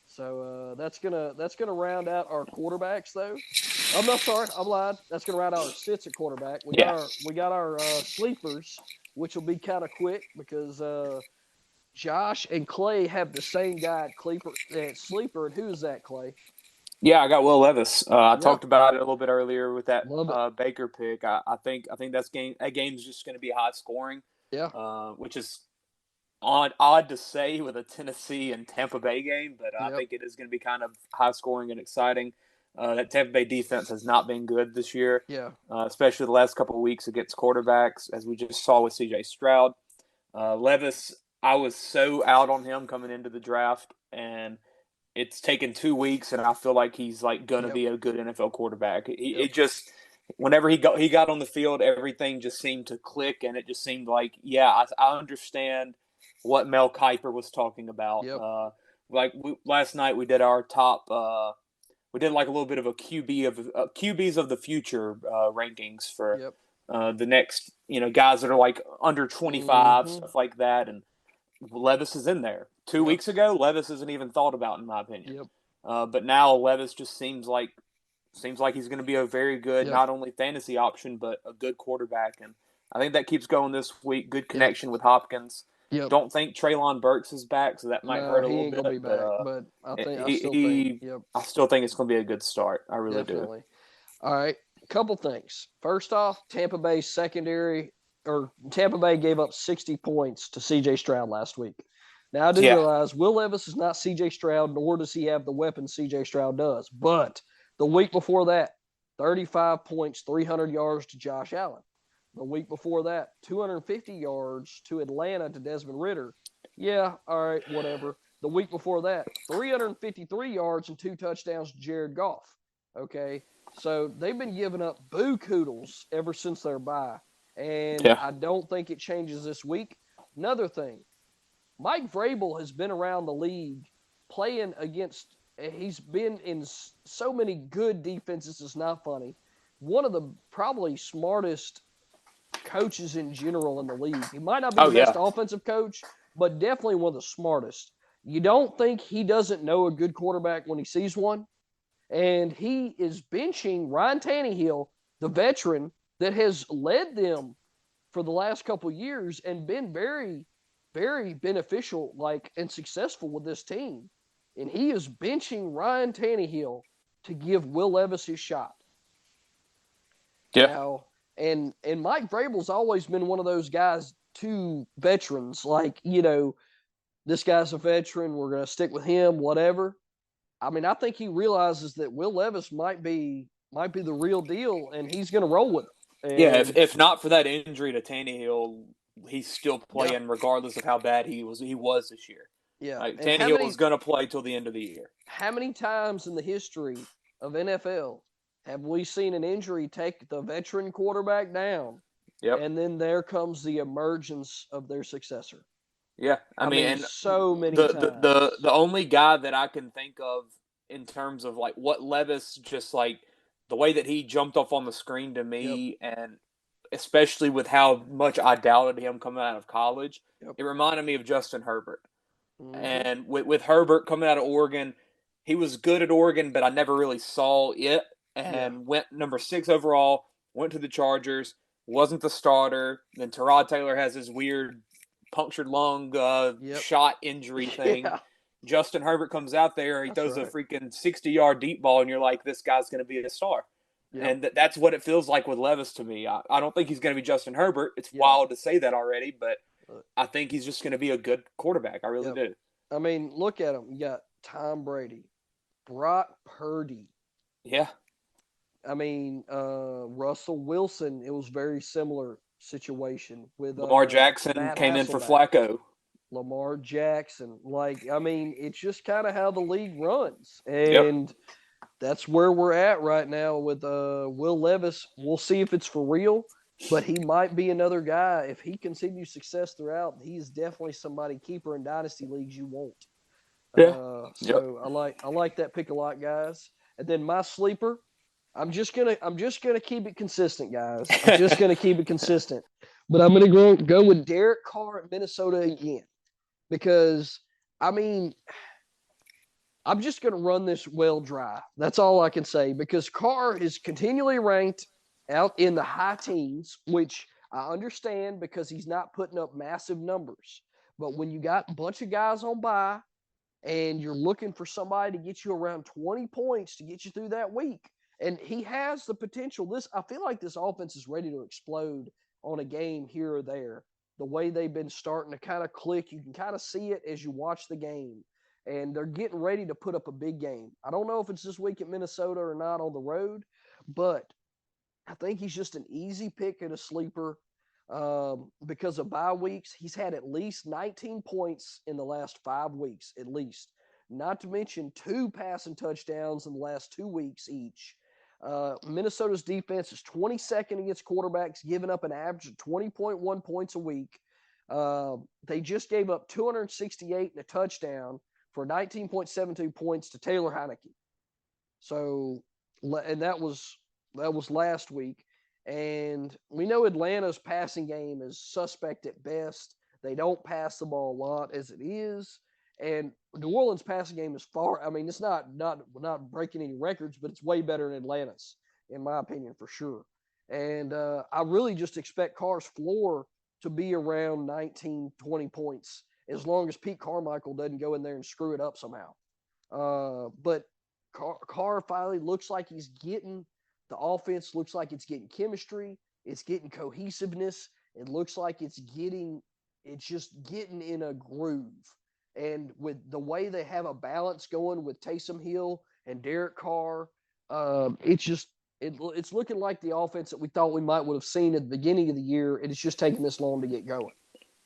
So that's gonna round out our quarterbacks, though. I'm not sorry, I'm lying. That's gonna round out our sits at quarterback. We got our sleepers, which will be kind of quick because Josh and Clay have the same guy at sleeper. And who is that, Clay? Yeah, I got Will Levis. I talked about it a little bit earlier with that Baker pick. I think that game's just going to be high scoring. Yeah. Which is odd to say with a Tennessee and Tampa Bay game, but I think it is going to be kind of high scoring and exciting. That Tampa Bay defense has not been good this year. Yeah. Especially the last couple of weeks against quarterbacks, as we just saw with C.J. Stroud. Levis, I was so out on him coming into the draft, and it's taken 2 weeks, and I feel like he's like gonna be a good NFL quarterback. It just whenever he got on the field, everything just seemed to click, and it just seemed like I understand what Mel Kiper was talking about. Last night we did our top. We did like a little bit of a QBs of the future rankings for the next guys that are like under 25 stuff like that, and Levis is in there. 2 weeks ago, Levis isn't even thought about in my opinion. But now Levis just seems like he's going to be a very good not only fantasy option but a good quarterback, and I think that keeps going this week. Good connection with Hopkins. Don't think Treylon Burks is back, so that might hurt a little bit. But I still think it's going to be a good start. I really do. All right, a couple things. First off, Tampa Bay gave up 60 points to C.J. Stroud last week. Now I do realize Will Levis is not C.J. Stroud, nor does he have the weapon C.J. Stroud does. But the week before that, 35 points, 300 yards to Josh Allen. The week before that, 250 yards to Atlanta to Desmond Ridder. Yeah, all right, whatever. The week before that, 353 yards and 2 touchdowns to Jared Goff. Okay, so they've been giving up boo-koodles ever since their bye. And I don't think it changes this week. Another thing, Mike Vrabel has been around the league playing against – he's been in so many good defenses, it's not funny. One of the probably smartest coaches in general in the league. He might not be the best offensive coach, but definitely one of the smartest. You don't think he doesn't know a good quarterback when he sees one? And he is benching Ryan Tannehill, the veteran, that has led them for the last couple of years and been very, very beneficial, and successful with this team. And he is benching Ryan Tannehill to give Will Levis his shot. Yeah. Now, and Mike Vrabel's always been one of those guys, to veterans, this guy's a veteran, we're going to stick with him, whatever. I mean, I think he realizes that Will Levis might be the real deal, and he's going to roll with it. And, if not for that injury to Tannehill, he's still playing regardless of how bad he was this year. Yeah. Tannehill is going to play till the end of the year. How many times in the history of NFL have we seen an injury take the veteran quarterback down? Yep. And then there comes the emergence of their successor. Yeah. I mean so many times. The only guy that I can think of in terms of what Levis just the way that he jumped off on the screen to me, and especially with how much I doubted him coming out of college, it reminded me of Justin Herbert. Mm-hmm. And with Herbert coming out of Oregon, he was good at Oregon, but I never really saw it. And went number 6 overall, went to the Chargers, wasn't the starter. Then Tyrod Taylor has his weird punctured lung shot injury thing. Yeah. Justin Herbert comes out there, he throws a freaking 60-yard deep ball, and you're like, this guy's going to be a star. Yep. And that's what it feels like with Levis to me. I don't think he's going to be Justin Herbert. It's wild to say that already, but I think he's just going to be a good quarterback. I really do. I mean, look at him. You got Tom Brady, Brock Purdy. Yeah. I mean, Russell Wilson, it was very similar situation with Lamar Jackson came in for Flacco. Lamar Jackson. It's just kind of how the league runs. And that's where we're at right now with Will Levis. We'll see if it's for real, but he might be another guy. If he continues success throughout, he's definitely somebody keeper in dynasty leagues you want. Yeah. So I like that pick a lot, guys. And then my sleeper, I'm just gonna keep it consistent, guys. I'm just gonna keep it consistent. But I'm gonna go with Derek Carr at Minnesota again. Because I mean, I'm just gonna run this well dry. That's all I can say. Because Carr is continually ranked out in the high teens, which I understand because he's not putting up massive numbers. But when you got a bunch of guys on bye and you're looking for somebody to get you around 20 points to get you through that week. And he has the potential. I feel like this offense is ready to explode on a game here or there. The way they've been starting to kind of click, you can kind of see it as you watch the game. And they're getting ready to put up a big game. I don't know if it's this week at Minnesota or not on the road, but I think he's just an easy pick and a sleeper. Because of bye weeks, he's had at least 19 points in the last 5 weeks, at least. Not to mention 2 passing touchdowns in the last 2 weeks each. Minnesota's defense is 22nd against quarterbacks, giving up an average of 20.1 points a week. They just gave up 268 and a touchdown for 19.72 points to Taylor Heineke. So, and that was last week. And we know Atlanta's passing game is suspect at best. They don't pass the ball a lot as it is. And New Orleans' passing game is it's not breaking any records, but it's way better than Atlanta's, in my opinion, for sure. And I really just expect Carr's floor to be around 19, 20 points, as long as Pete Carmichael doesn't go in there and screw it up somehow. But Carr finally looks like he's getting – the offense looks like it's getting chemistry. It's getting cohesiveness. It looks like it's just getting in a groove. And with the way they have a balance going with Taysom Hill and Derek Carr, it's looking like the offense that we thought we might would have seen at the beginning of the year. And it's just taking this long to get going.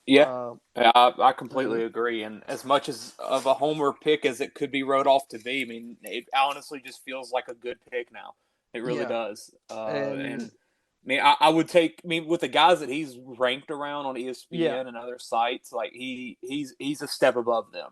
Yeah, I completely agree. And as much of a homer pick as it could be wrote off to be, I mean, it honestly just feels like a good pick now. It really does. And I mean, I would take. I mean, with the guys that he's ranked around on ESPN and other sites, like he's a step above them.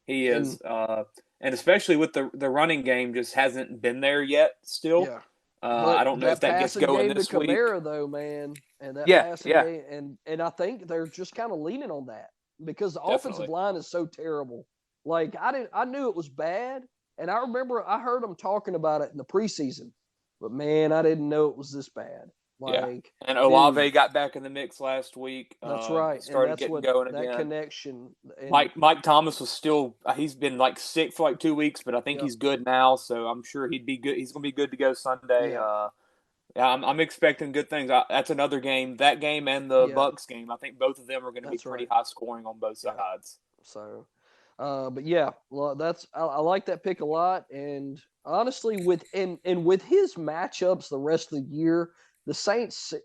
He is, and especially with the running game, just hasn't been there yet. Still, I don't know if that gets going this week. Kamara, though, man, and that passing game, and I think they're just kind of leaning on that because the offensive line is so terrible. Like I knew it was bad, and I remember I heard them talking about it in the preseason. But, man, I didn't know it was this bad. And Olave got back in the mix last week. That's right. Started getting going again. That connection. Mike Thomas was still – he's been, sick for 2 weeks, but I think he's good now, so I'm sure he'd be good. He's going to be good to go Sunday. I'm expecting good things. That's another game. That game and the Bucs game, I think both of them are going to be pretty high scoring on both sides. So – but yeah, well, I like that pick a lot. And honestly, with his matchups the rest of the year, the Saints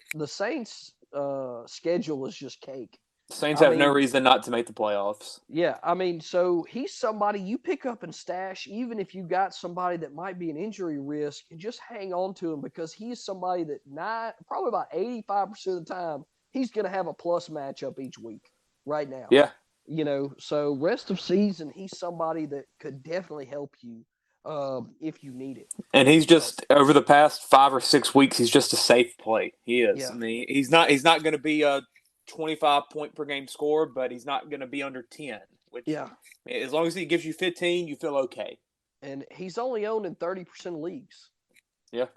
schedule is just cake. The Saints have no reason not to make the playoffs. Yeah, I mean, so he's somebody you pick up and stash, even if you got somebody that might be an injury risk, and just hang on to him because he's somebody that probably about 85% of the time he's going to have a plus matchup each week right now. Yeah. So rest of season, he's somebody that could definitely help you if you need it. And he's just over the past 5 or 6 weeks, he's just a safe play. He is. Yeah. I mean, he's not going to be a 25 point per game scorer, but he's not going to be under 10. Which, as long as he gives you 15, you feel okay. And he's only owned in 30% of leagues. Yeah.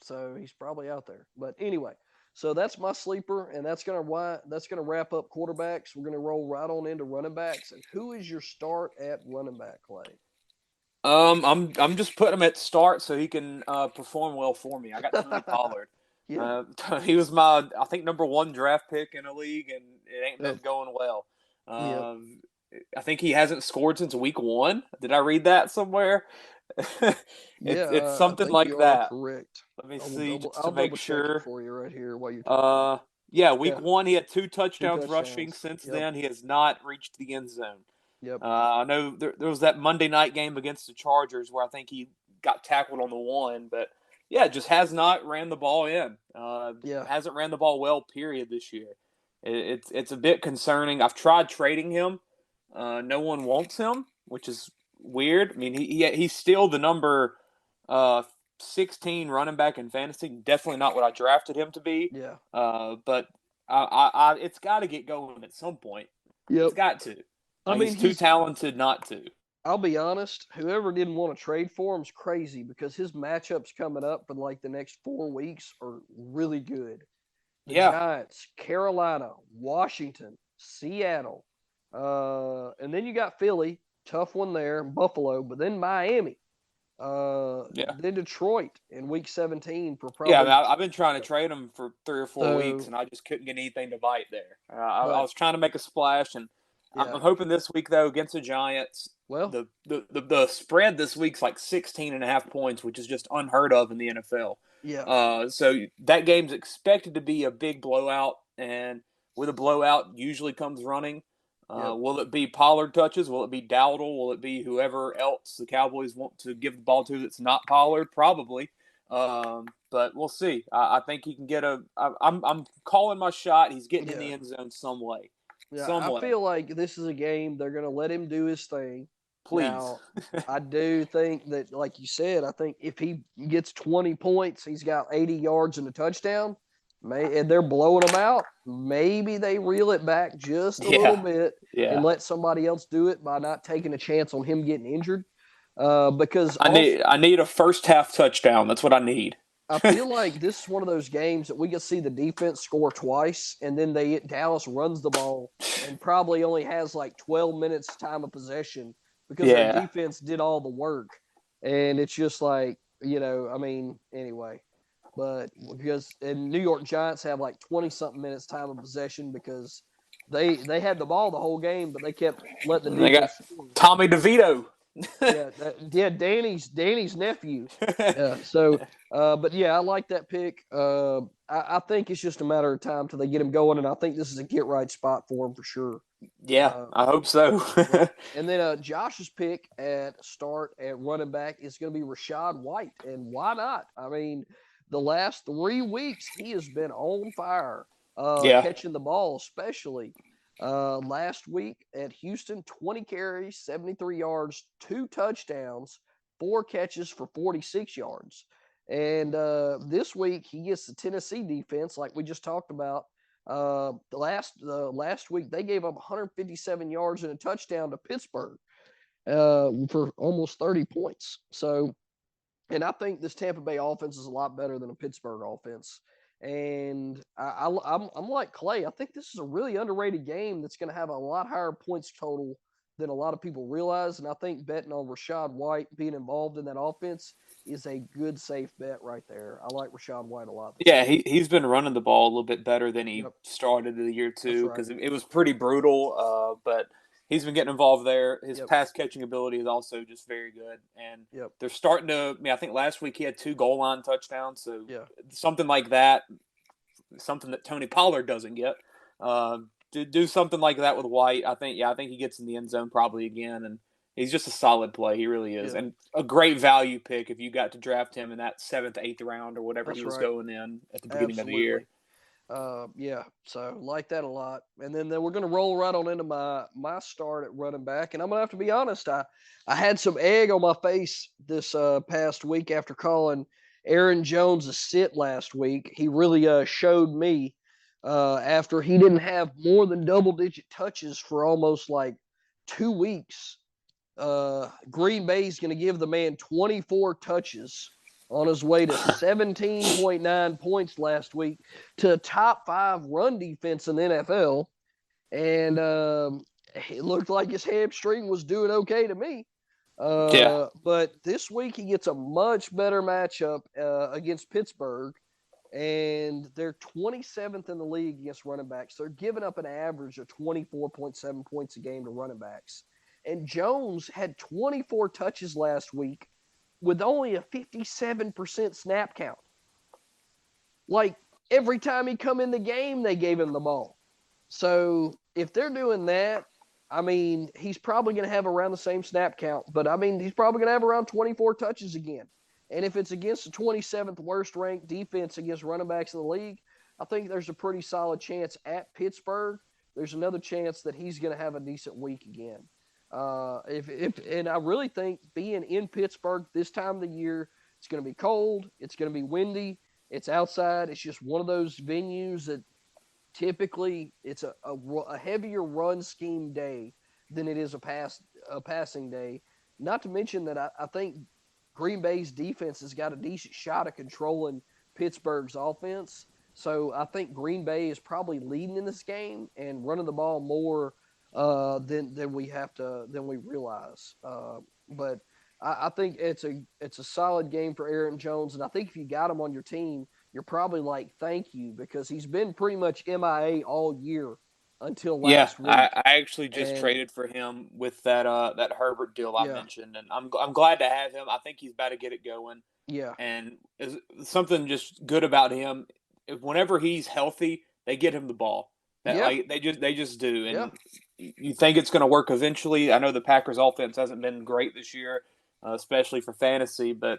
So he's probably out there. But anyway. So that's my sleeper, and that's gonna wrap up quarterbacks. We're gonna roll right on into running backs. And who is your start at running back, Clay? I'm just putting him at start so he can perform well for me. I got Tony Pollard. He was my I think number 1 draft pick in a league, and it ain't been going well. I think he hasn't scored since week 1. Did I read that somewhere? It's something like that. Correct. Let me see to make sure for you right here while you're week 1 he had 2 touchdowns rushing. Since then he has not reached the end zone. Yep. I know there was that Monday night game against the Chargers where I think he got tackled on the 1, but just has not ran the ball in. Hasn't ran the ball well, period, this year. It's a bit concerning. I've tried trading him. No one wants him. which is weird. I mean, he's still the number 16 running back in fantasy. Definitely not what I drafted him to be. Yeah. But I it's got to get going at some point. Yep. It's got to. I mean, he's too talented not to. I'll be honest. Whoever didn't want to trade for him's crazy because his matchups coming up for like the next 4 weeks are really good. The Giants, Carolina, Washington, Seattle, and then you got Philly, tough one there, Buffalo, but then Miami, then Detroit in Week 17 for probably. Yeah, I mean, I've been trying to trade him for 3 or 4 weeks, and I just couldn't get anything to bite there. I was trying to make a splash, and I'm hoping this week though against the Giants. Well, the spread this week's like 16.5 points, which is just unheard of in the NFL. Yeah. So that game's expected to be a big blowout, and with a blowout usually comes running. Will it be Pollard touches? Will it be Dowdle? Will it be whoever else the Cowboys want to give the ball to that's not Pollard? Probably. But we'll see. I think he can get I'm calling my shot. He's getting in the end zone some way. Yeah, I feel like this is a game they're going to let him do his thing. Please. Now, I do think that, like you said, I think if he gets 20 points, he's got 80 yards and a touchdown, and they're blowing him out, maybe they reel it back just a little bit and let somebody else do it by not taking a chance on him getting injured. Because I need a first half touchdown. That's what I need. I feel like this is one of those games that we can see the defense score twice, and then Dallas runs the ball and probably only has like 12 minutes time of possession because their defense did all the work. And it's just like, anyway. But because New York Giants have like 20-something minutes time of possession because they had the ball the whole game, but they kept letting the defense score. Tommy DeVito. Danny's nephew. But I like that pick. I think it's just a matter of time till they get him going, and I think this is a get right spot for him for sure. Yeah, I hope so. And then Josh's pick at running back is going to be Rachaad White, and why not? I mean, the last 3 weeks he has been on fire, catching the ball especially. Last week at Houston, 20 carries, 73 yards, 2 touchdowns, 4 catches for 46 yards. And this week he gets the Tennessee defense, like we just talked about. Last week they gave up 157 yards and a touchdown to Pittsburgh for almost 30 points. So, and I think this Tampa Bay offense is a lot better than a Pittsburgh offense. And I'm like Clay. I think this is a really underrated game that's going to have a lot higher points total than a lot of people realize. And I think betting on Rachaad White being involved in that offense is a good, safe bet right there. I like Rachaad White a lot. Yeah, he's been running the ball a little bit better than he started the year too, because it was pretty brutal. But he's been getting involved there. His pass catching ability is also just very good. And they're starting to – I think last week he had 2 goal line touchdowns. So something like that, something that Tony Pollard doesn't get. To do something like that with White, I think he gets in the end zone probably again. And he's just a solid play. He really is. And a great value pick if you got to draft him in that 7th, 8th round or whatever he was going in at the beginning of the year. So like that a lot. And then we're going to roll right on into my start at running back. And I'm going to have to be honest, I had some egg on my face this past week after calling Aaron Jones a sit last week. He really showed me after he didn't have more than double-digit touches for almost like 2 weeks. Green Bay's going to give the man 24 touches on his way to 17.9 points last week to a top 5 run defense in the NFL. And it looked like his hamstring was doing okay to me. But this week he gets a much better matchup against Pittsburgh. And they're 27th in the league against running backs. They're giving up an average of 24.7 points a game to running backs. And Jones had 24 touches last week with only a 57% snap count. Like, every time he come in the game, they gave him the ball. So, if they're doing that, I mean, he's probably going to have around the same snap count. But, I mean, he's probably going to have around 24 touches again. And if it's against the 27th worst-ranked defense against running backs in the league, I think there's a pretty solid chance at Pittsburgh. There's another chance that he's going to have a decent week again. And I really think being in Pittsburgh this time of the year, it's going to be cold, it's going to be windy, it's outside. It's just one of those venues that typically it's a heavier run scheme day than it is a passing day. Not to mention that I think Green Bay's defense has got a decent shot at controlling Pittsburgh's offense. So I think Green Bay is probably leading in this game and running the ball more than we realize. But I think it's a solid game for Aaron Jones, and I think if you got him on your team, you're probably like, thank you, because he's been pretty much MIA all year until last week. I actually just traded for him with that Herbert deal I mentioned, and I'm glad to have him. I think he's about to get it going. Yeah, and something just good about him. Whenever he's healthy, they get him the ball. Like they just do, and you think it's going to work eventually. I know the Packers' offense hasn't been great this year, especially for fantasy, but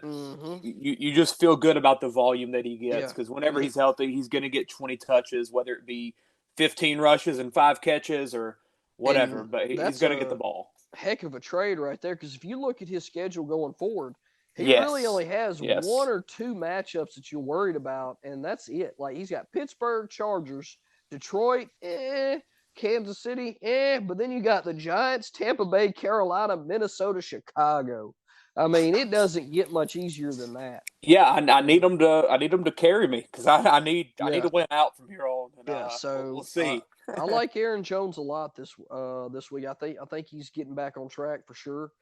you just feel good about the volume that he gets because whenever he's healthy, he's going to get 20 touches, whether it be 15 rushes and 5 catches or whatever. But he's going to get the ball. Heck of a trade right there, because if you look at his schedule going forward, he really only has 1 or 2 matchups that you're worried about, and that's it. Like, he's got Pittsburgh Chargers, Detroit, Kansas City, but then you got the Giants, Tampa Bay, Carolina, Minnesota, Chicago. I mean, it doesn't get much easier than that. Yeah, I need them to carry me because I need to win out from here on. And, so we'll see. I like Aaron Jones a lot this week. I think he's getting back on track for sure.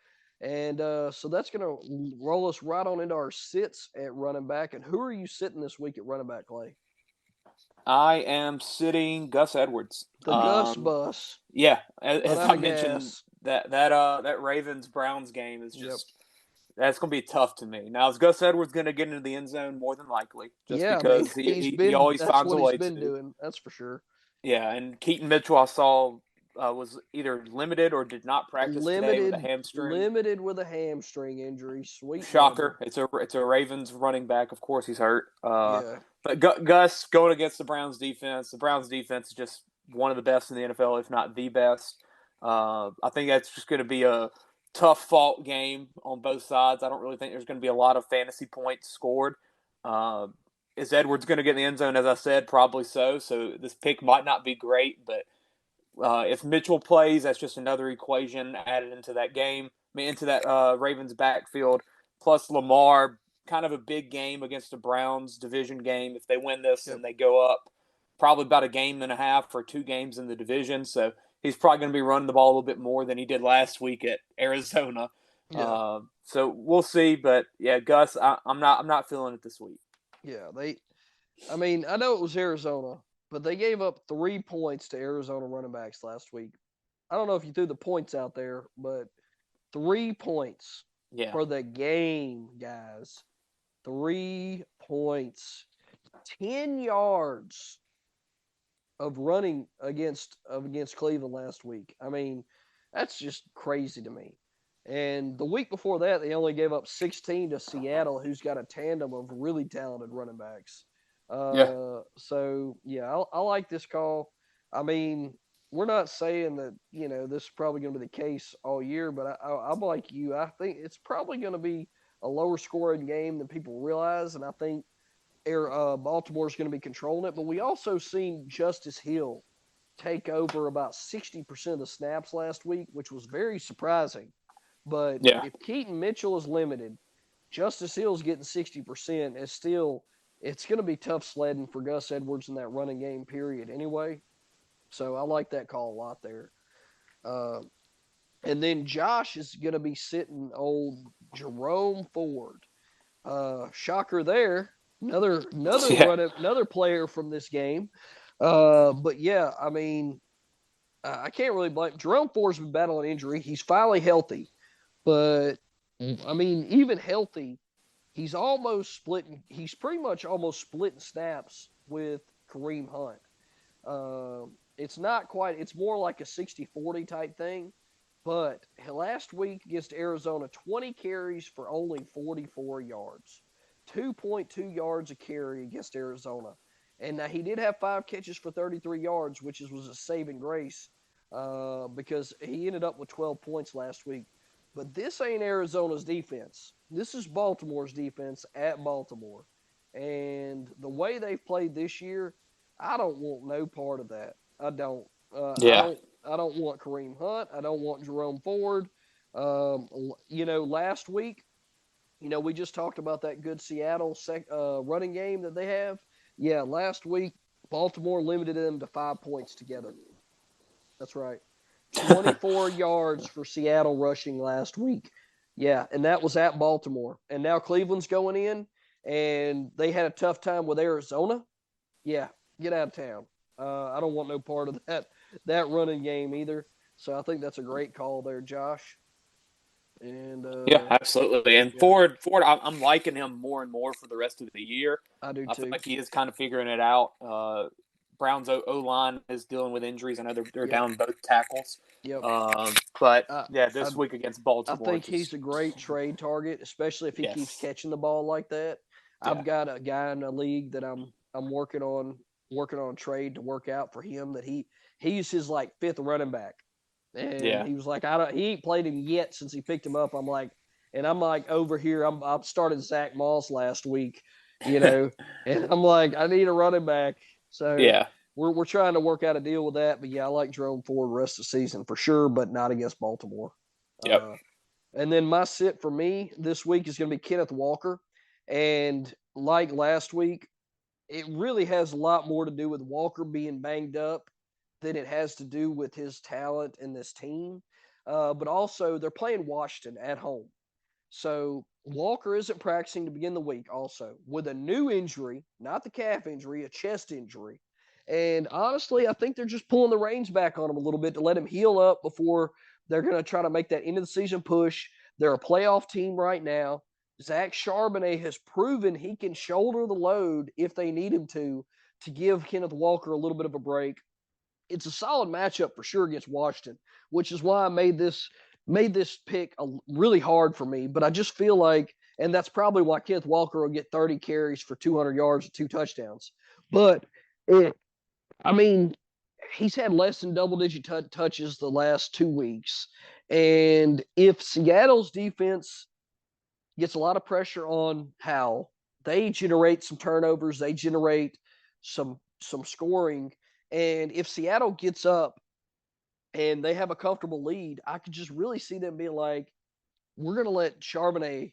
And so that's going to roll us right on into our sits at running back. And who are you sitting this week at running back, Clay? I am sitting Gus Edwards. The Gus bus. Yeah, as I mentioned, that Ravens-Browns game is just that's going to be tough to me. Now, is Gus Edwards going to get into the end zone? More than likely, because he always finds a way to. That's what he's been doing. That's for sure. Yeah, and Keaton Mitchell, I saw was either limited or did not practice today with a hamstring. Limited with a hamstring injury. Sweet shocker! Number. It's a Ravens running back. Of course, he's hurt. But Gus going against the Browns defense. The Browns defense is just one of the best in the NFL, if not the best. I think that's just going to be a tough fought game on both sides. I don't really think there's going to be a lot of fantasy points scored. Is Edwards going to get in the end zone? As I said, probably so. So this pick might not be great, but if Mitchell plays, that's just another equation added into that game. Into that Ravens backfield. Plus Lamar, kind of a big game against the Browns division game. If they win this and they go up, probably about a game and a half or 2 games in the division. So he's probably going to be running the ball a little bit more than he did last week at Arizona. So we'll see. But yeah, Gus, I'm not feeling it this week. Yeah, I know it was Arizona, but they gave up 3 points to Arizona running backs last week. I don't know if you threw the points out there, but 3 points for the game, guys. 3 points. 10 yards of running against Cleveland last week. I mean, that's just crazy to me. And the week before that, they only gave up 16 to Seattle, who's got a tandem of really talented running backs. So, I like this call. I mean, we're not saying that, this is probably going to be the case all year, but I'm like you. I think it's probably going to be a lower scoring game than people realize, and I think Baltimore's going to be controlling it. But we also seen Justice Hill take over about 60% of the snaps last week, which was very surprising. But if Keaton Mitchell is limited, Justice Hill's getting 60%. It's going to be tough sledding for Gus Edwards in that running game period anyway. So I like that call a lot there. And then Josh is going to be sitting old Jerome Ford. Shocker there. Another player from this game. But yeah, I mean, I can't really blame. Jerome Ford's been battling injury. He's finally healthy. But, I mean, even healthy, he's pretty much almost splitting snaps with Kareem Hunt. It's not quite – it's more like a 60-40 type thing. But last week against Arizona, 20 carries for only 44 yards. 2.2 yards a carry against Arizona. And now he did have 5 catches for 33 yards, which was a saving grace. because he ended up with 12 points last week. But this ain't Arizona's defense. This is Baltimore's defense at Baltimore. And the way they've played this year, I don't want no part of that. I don't. I don't want Kareem Hunt. I don't want Jerome Ford. Last week, we just talked about that good Seattle running game that they have. Yeah, last week, Baltimore limited them to 5 points together. That's right. 24 yards for Seattle rushing last week. Yeah, and that was at Baltimore. And now Cleveland's going in, and they had a tough time with Arizona. Yeah, get out of town. I don't want no part of that running game either. So I think that's a great call there, Josh. And yeah, absolutely. And Ford, I'm liking him more and more for the rest of the year. I do too. I feel like he is kind of figuring it out. Brown's O-line is dealing with injuries. I know they're down both tackles. Yep. This week against Baltimore. I think he's a great trade target, especially if he keeps catching the ball like that. Yeah. I've got a guy in the league that I'm working on a trade to work out for him that he's his like fifth running back. And he was like, he ain't played him yet since he picked him up. I'm like over here, I started Zach Moss last week, and I'm like, I need a running back. So we're trying to work out a deal with that. But I like Jerome Ford the rest of the season for sure, but not against Baltimore. Yep. And then my sit for me this week is going to be Kenneth Walker. And like last week, it really has a lot more to do with Walker being banged up than it has to do with his talent in this team. But also, they're playing Washington at home. So Walker isn't practicing to begin the week also with a new injury, not the calf injury, a chest injury. And honestly, I think they're just pulling the reins back on him a little bit to let him heal up before they're going to try to make that end of the season push. They're a playoff team right now. Zach Charbonnet has proven he can shoulder the load if they need him to give Kenneth Walker a little bit of a break. It's a solid matchup for sure against Washington, which is why I made this pick really hard for me. But I just feel like, and that's probably why Kenneth Walker will get 30 carries for 200 yards and 2 touchdowns. But he's had less than double-digit touches the last 2 weeks. And if Seattle's defense gets a lot of pressure on Howell, they generate some turnovers, they generate some scoring. And if Seattle gets up and they have a comfortable lead, I could just really see them being like, we're going to let Charbonnet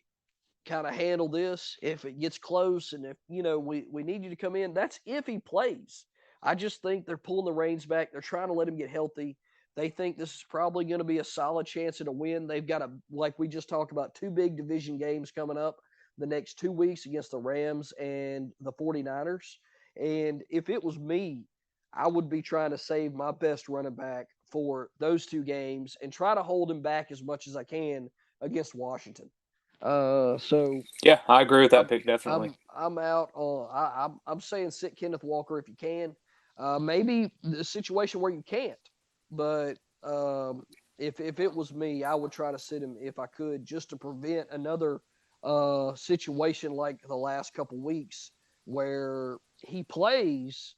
kind of handle this if it gets close. And if, we need you to come in, that's if he plays. I just think they're pulling the reins back. They're trying to let him get healthy. They think this is probably going to be a solid chance at a win. They've got, like we just talked about, 2 big division games coming up the next 2 weeks against the Rams and the 49ers. And if it was me, I would be trying to save my best running back for those 2 games and try to hold him back as much as I can against Washington. I agree with that pick definitely. I'm out on. I'm saying sit Kenneth Walker if you can. Maybe the situation where you can't, but if it was me, I would try to sit him if I could, just to prevent another situation like the last couple weeks where he plays,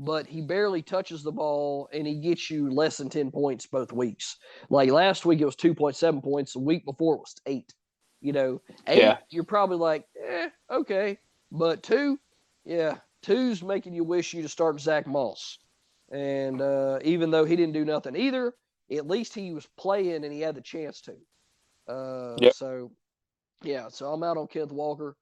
but he barely touches the ball and he gets you less than 10 points both weeks. Like last week, it was 2.7 points. The week before, it was 8. 8, you're probably like, okay. But 2, 2's making you wish you to start Zach Moss. And even though he didn't do nothing either, at least he was playing and he had the chance to. So I'm out on Kenneth Walker.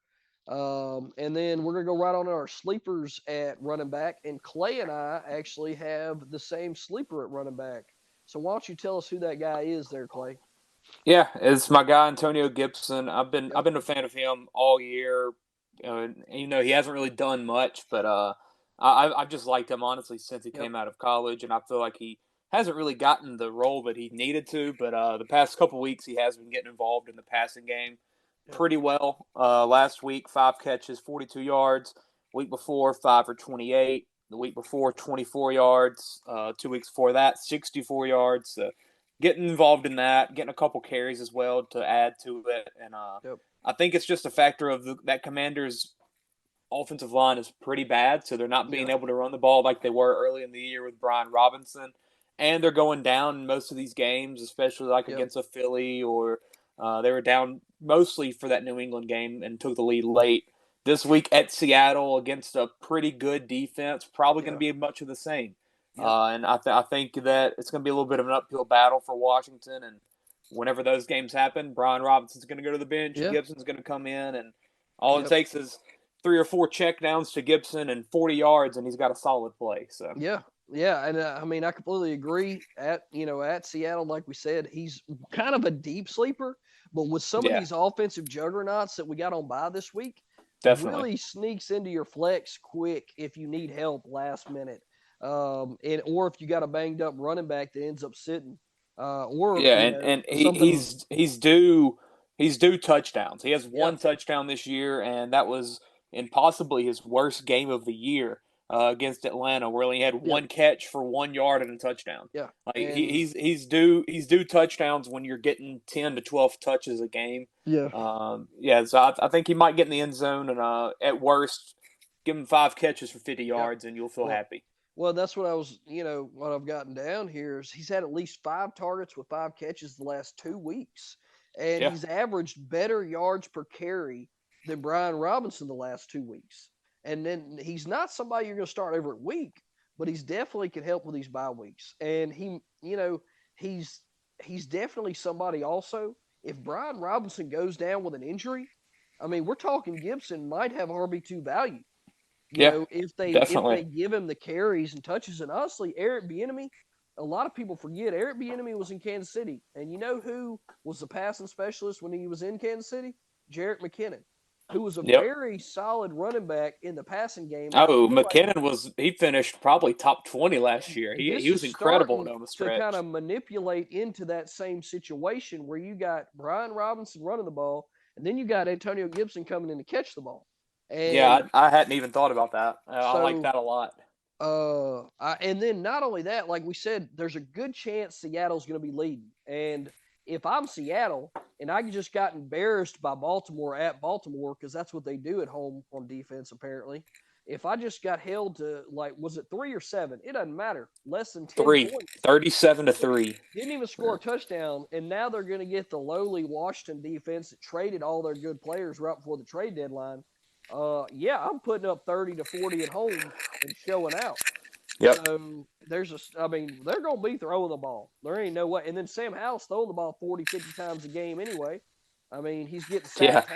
And then we're going to go right on our sleepers at running back. And Clay and I actually have the same sleeper at running back. So why don't you tell us who that guy is there, Clay? Yeah, it's my guy, Antonio Gibson. I've been a fan of him all year. He hasn't really done much, but I've just liked him, honestly, since he came out of college. And I feel like he hasn't really gotten the role that he needed to. But the past couple weeks, he has been getting involved in the passing game pretty well. Last week, 5 catches, 42 yards. Week before, 5 for 28. The week before, 24 yards. 2 weeks before that, 64 yards. Getting involved in that, getting a couple carries as well to add to it. And I think it's just a factor of that Commanders' offensive line is pretty bad, so they're not being able to run the ball like they were early in the year with Brian Robinson. and they're going down in most of these games, especially like against a Philly or they were down mostly for that New England game and took the lead late. This week at Seattle against a pretty good defense, probably going to be much of the same. And I think that it's going to be a little bit of an uphill battle for Washington. And whenever those games happen, Brian Robinson's going to go to the bench, Gibson's going to come in, and all it takes is 3 or 4 checkdowns to Gibson and 40 yards, and he's got a solid play. So and I mean, I completely agree. At Seattle, like we said, he's kind of a deep sleeper, but with some of these offensive juggernauts that we got on bye this week, really sneaks into your flex quick if you need help last minute, or if you got a banged up running back that ends up sitting, he's due touchdowns. He has 1 touchdown this year, and that was in possibly his worst game of the year against Atlanta, where he had 1 catch for 1 yard and a touchdown. He's due touchdowns when you're getting 10 to 12 touches a game. So I think he might get in the end zone, and at worst, give him 5 catches for 50 yards, and you'll feel happy. Well, that's what I was, what I've gotten down here is he's had at least 5 targets with 5 catches the last 2 weeks, and he's averaged better yards per carry than Brian Robinson the last 2 weeks. And then he's not somebody you're going to start every week, but he's definitely can help with these bye weeks. And he's definitely somebody also. If Brian Robinson goes down with an injury, I mean, we're talking Gibson might have RB2 value. If they give him the carries and touches. And honestly, Eric Bieniemy, a lot of people forget Eric Bieniemy was in Kansas City. And you know who was the passing specialist when he was in Kansas City? Jerick McKinnon, who was a very solid running back in the passing game. McKinnon he finished probably top 20 last year. He was incredible down the stretch. To kind of manipulate into that same situation where you got Brian Robinson running the ball, and then you got Antonio Gibson coming in to catch the ball. And I hadn't even thought about that. I like that a lot. And then not only that, like we said, there's a good chance Seattle's going to be leading. And if I'm Seattle and I just got embarrassed by Baltimore at Baltimore, because that's what they do at home on defense, apparently. If I just got held to, was it 3 or 7? It doesn't matter. Less than 10 3. points. 37-3. Didn't even score a touchdown, and now they're going to get the lowly Washington defense that traded all their good players right before the trade deadline. I'm putting up 30 to 40 at home and showing out. So they're going to be throwing the ball. There ain't no way. And then Sam Howell's throwing the ball 40, 50 times a game anyway. I mean, he's getting sacked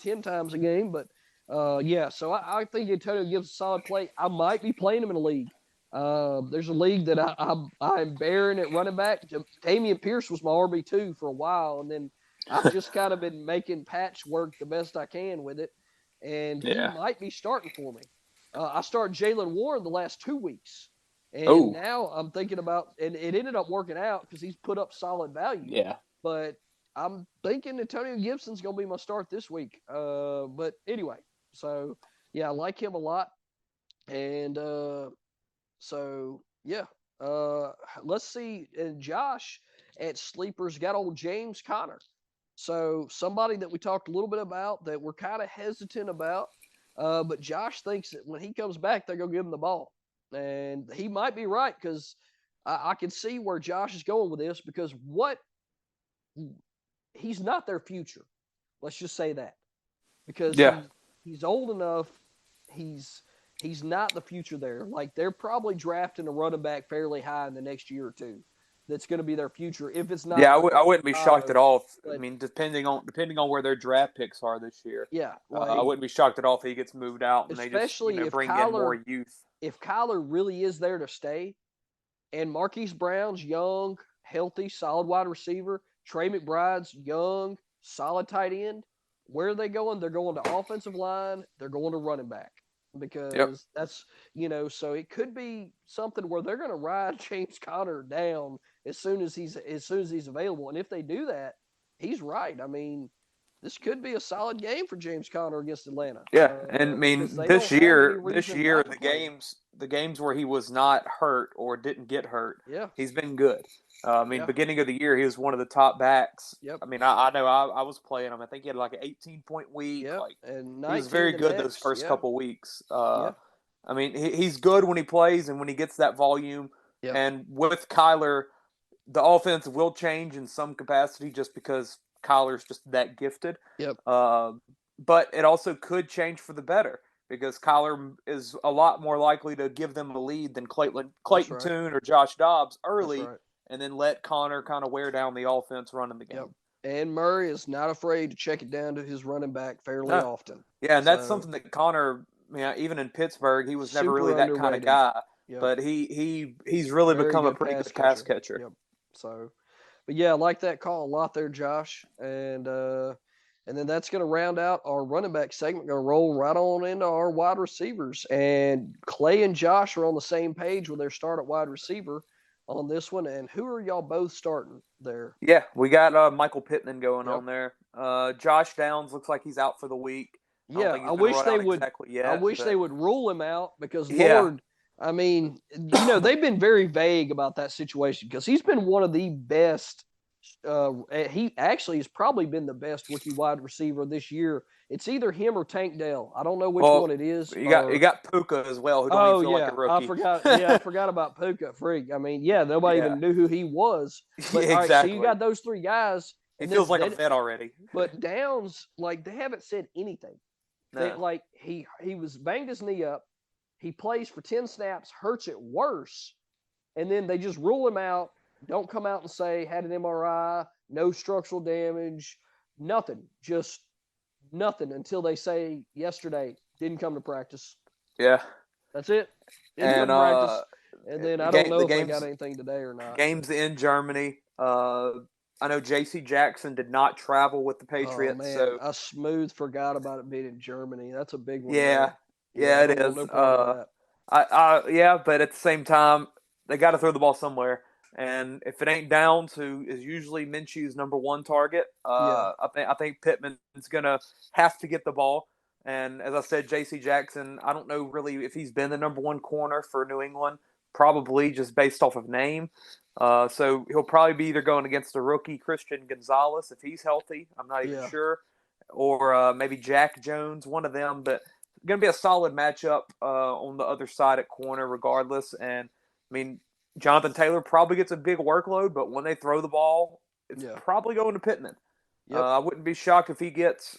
10 times a game. But, so I think Antonio gives a solid play. I might be playing him in a league. There's a league that I'm bearing at running back. Damian Pierce was my RB2 for a while, and then I've just kind of been making patchwork the best I can with it. And he might be starting for me. I started Jalen Warren the last 2 weeks. And now I'm thinking about – and it ended up working out because he's put up solid value. But I'm thinking Antonio Gibson's going to be my start this week. But anyway, so, I like him a lot. And let's see. And Josh at Sleepers got old James Conner. So somebody that we talked a little bit about that we're kind of hesitant about, but Josh thinks that when he comes back, they're going to give him the ball. And he might be right because I can see where Josh is going with this because he's not their future. Let's just say that. Because he's old enough. He's not the future there. Like they're probably drafting a running back fairly high in the next year or two. That's going to be their future. If it's not, I wouldn't be shocked at all. I mean, depending on where their draft picks are this year. I wouldn't be shocked at all if he gets moved out and they just bring in more youth. If Kyler really is there to stay, and Marquise Brown's young, healthy, solid wide receiver, Trey McBride's young, solid tight end, where are they going? They're going to offensive line. They're going to running back. Because that's, so it could be something where they're going to ride James Conner down as soon as he's available. And if they do that, he's right. I mean, this could be a solid game for James Conner against Atlanta. And I mean, this year, the games where he was not hurt or didn't get hurt, he's been good. Beginning of the year, he was one of the top backs. I mean, I know I was playing him. I think he had like an 18-point week. And he was very good those first couple weeks. I mean, he's good when he plays and when he gets that volume. And with Kyler, the offense will change in some capacity just because Kyler's just that gifted. But it also could change for the better because Kyler is a lot more likely to give them a lead than Clayton Tune or Josh Dobbs early and then let Connor kind of wear down the offense running the game. And Murray is not afraid to check it down to his running back fairly often. Yeah, and that's something that Connor, even in Pittsburgh, he was never really that kind of guy. But he's really become a pretty good pass catcher. So, but yeah, I like that call a lot there, Josh. And then that's going to round out our running back segment. Going to roll right on into our wide receivers. And Clay and Josh are on the same page with their start at wide receiver on this one. And who are y'all both starting there? Yeah, we got Michael Pittman going on there. Josh Downs looks like he's out for the week. I wish they would. I wish they would rule him out because Lord, I mean, they've been very vague about that situation because he's been one of the best. He actually has probably been the best rookie wide receiver this year. It's either him or Tank Dell. I don't know which one it is. You got Puka as well, who don't even feel like a rookie. I forgot. I forgot about Puka. Freak. I mean, nobody even knew who he was. But, exactly. All right, so you got those three guys. He feels like a vet already. But Downs, they haven't said anything. No. He was banged his knee up. He plays for 10 snaps, hurts it worse, and then they just rule him out. Don't come out and say had an MRI, no structural damage, nothing, just nothing until they say yesterday didn't come to practice. Yeah, that's it. Didn't come to practice, and then I don't know if they got anything today or not. Games in Germany. I know J.C. Jackson did not travel with the Patriots. Oh, man. So I smooth forgot about it being in Germany. That's a big one. Yeah, it is. But at the same time, they got to throw the ball somewhere. And if it ain't Downs, who is usually Minshew's number one target, I think Pittman's going to have to get the ball. And as I said, J.C. Jackson, I don't know really if he's been the number one corner for New England, probably just based off of name. So he'll probably be either going against the rookie Christian Gonzalez if he's healthy. I'm not even sure. Or maybe Jack Jones, one of them. But going to be a solid matchup on the other side at corner regardless. And, I mean, Jonathan Taylor probably gets a big workload, but when they throw the ball, it's probably going to Pittman. I wouldn't be shocked if he gets,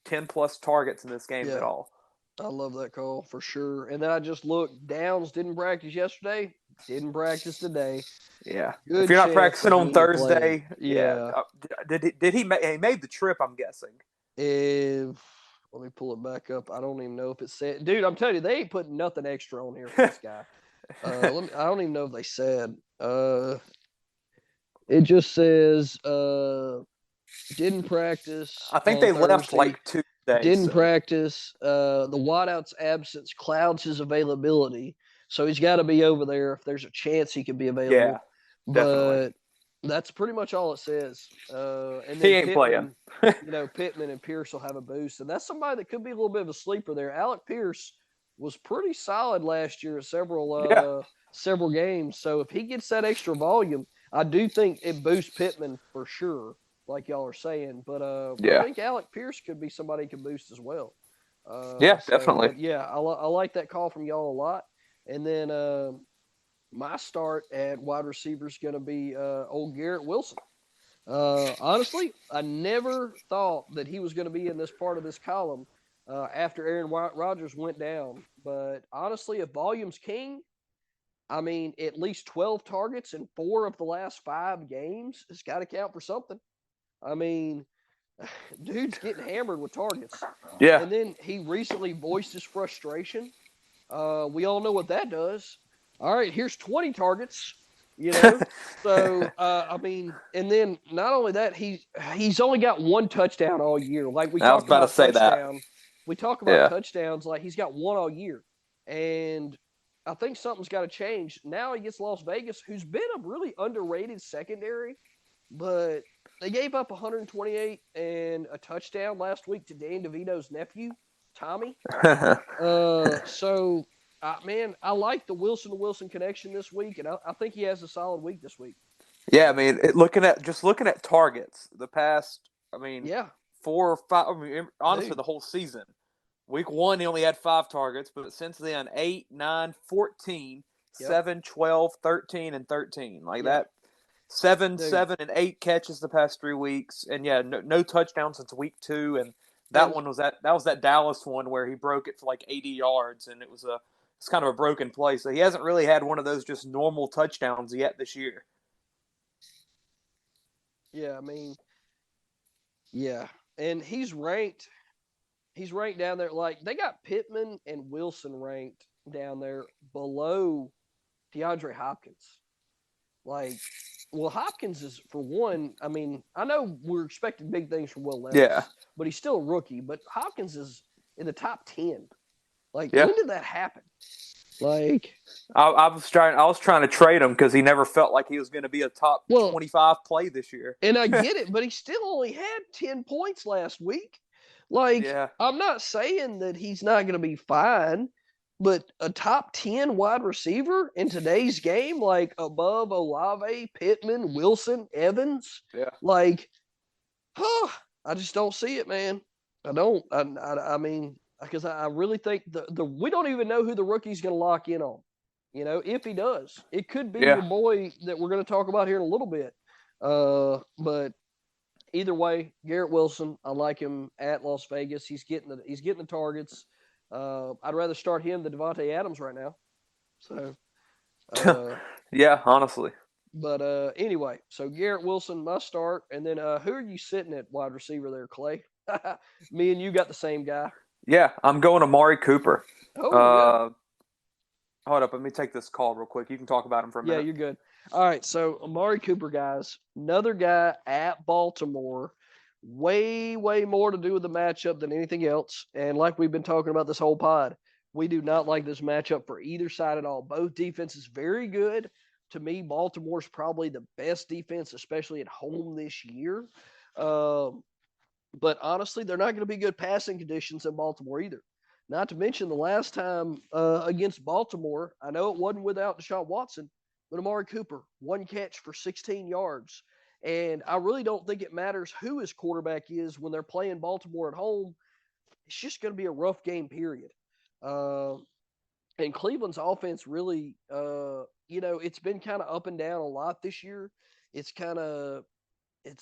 10-plus targets in this game at all. I love that call for sure. And then I just looked. Downs didn't practice yesterday. Didn't practice today. Yeah. Good if you're not practicing on Thursday, did he made the trip? I'm guessing. Let me pull it back up. I don't even know if it said. Dude, I'm telling you, they ain't putting nothing extra on here for this guy. I don't even know if they said. It just says didn't practice. I think they left like Tuesday. Didn't practice. The wideout's absence clouds his availability, so he's got to be over there if there's a chance he could be available. Yeah, but that's pretty much all it says. And then he ain't playing. Pittman and Pierce will have a boost, and that's somebody that could be a little bit of a sleeper there. Alec Pierce was pretty solid last year at several games. So if he gets that extra volume, I do think it boosts Pittman for sure, like y'all are saying. But I think Alec Pierce could be somebody who can boost as well. Definitely. I like that call from y'all a lot. And then my start at wide receiver is going to be old Garrett Wilson. Honestly, I never thought that he was going to be in this part of this column after Aaron Rodgers went down. But honestly, if volume's king, at least 12 targets in 4 of the last 5 games has got to count for something. Dude's getting hammered with targets. Yeah. And then he recently voiced his frustration. We all know what that does. All right, here's 20 targets. So and then not only that, he's only got 1 touchdown all year. Like we talked about touchdown. We talk about touchdowns, like he's got 1 all year. And I think something's got to change. Now he gets Las Vegas, who's been a really underrated secondary, but they gave up 128 and a touchdown last week to Dan DeVito's nephew, Tommy. I like the Wilson connection this week, and I think he has a solid week this week. Yeah, looking at targets, the past, 4 or 5. Honestly, the whole season. Week 1, he only had 5 targets, but since then, 8, 9, 14, 7, 12, 13, and 13. Like that. 7, 7, and 8 catches the past 3 weeks, and no touchdown since week 2. And that was that Dallas one where he broke it for like 80 yards, and it's kind of a broken play. So he hasn't really had one of those just normal touchdowns yet this year. Yeah, I mean, yeah, and he's ranked down there. Like they got Pittman and Wilson ranked down there below DeAndre Hopkins. Like, well, Hopkins is, for one, I mean, I know we're expecting big things from Will Levis, but he's still a rookie. But Hopkins is in the top 10. Like, when did that happen? Like, I was trying to trade him because he never felt like he was going to be a top 25 play this year. And I get it, but he still only had 10 points last week. Like, I'm not saying that he's not going to be fine, but a top 10 wide receiver in today's game, like above Olave, Pittman, Wilson, Evans, like, I just don't see it, man. I don't. I mean, because I really think we don't even know who the rookie's going to lock in on. You know, if he does, it could be your boy that we're going to talk about here in a little bit. But either way, Garrett Wilson, I like him at Las Vegas. He's getting the targets. I'd rather start him than Devontae Adams right now. So, yeah, honestly. But anyway, so Garrett Wilson must start, and then who are you sitting at wide receiver there, Clay? Me and you got the same guy. Yeah, I'm going Amari Cooper. Oh, hold up, let me take this call real quick. You can talk about him for a minute. Yeah, you're good. All right, so Amari Cooper, guys, another guy at Baltimore. Way more to do with the matchup than anything else. And like we've been talking about this whole pod, we do not like this matchup for either side at all. Both defenses very good. To me, Baltimore's probably the best defense, especially at home this year. But honestly, they're not going to be good passing conditions in Baltimore either. Not to mention the last time against Baltimore, I know it wasn't without Deshaun Watson, but Amari Cooper, 1 catch for 16 yards. And I really don't think it matters who his quarterback is when they're playing Baltimore at home. It's just going to be a rough game, period. And Cleveland's offense really, it's been kind of up and down a lot this year. It's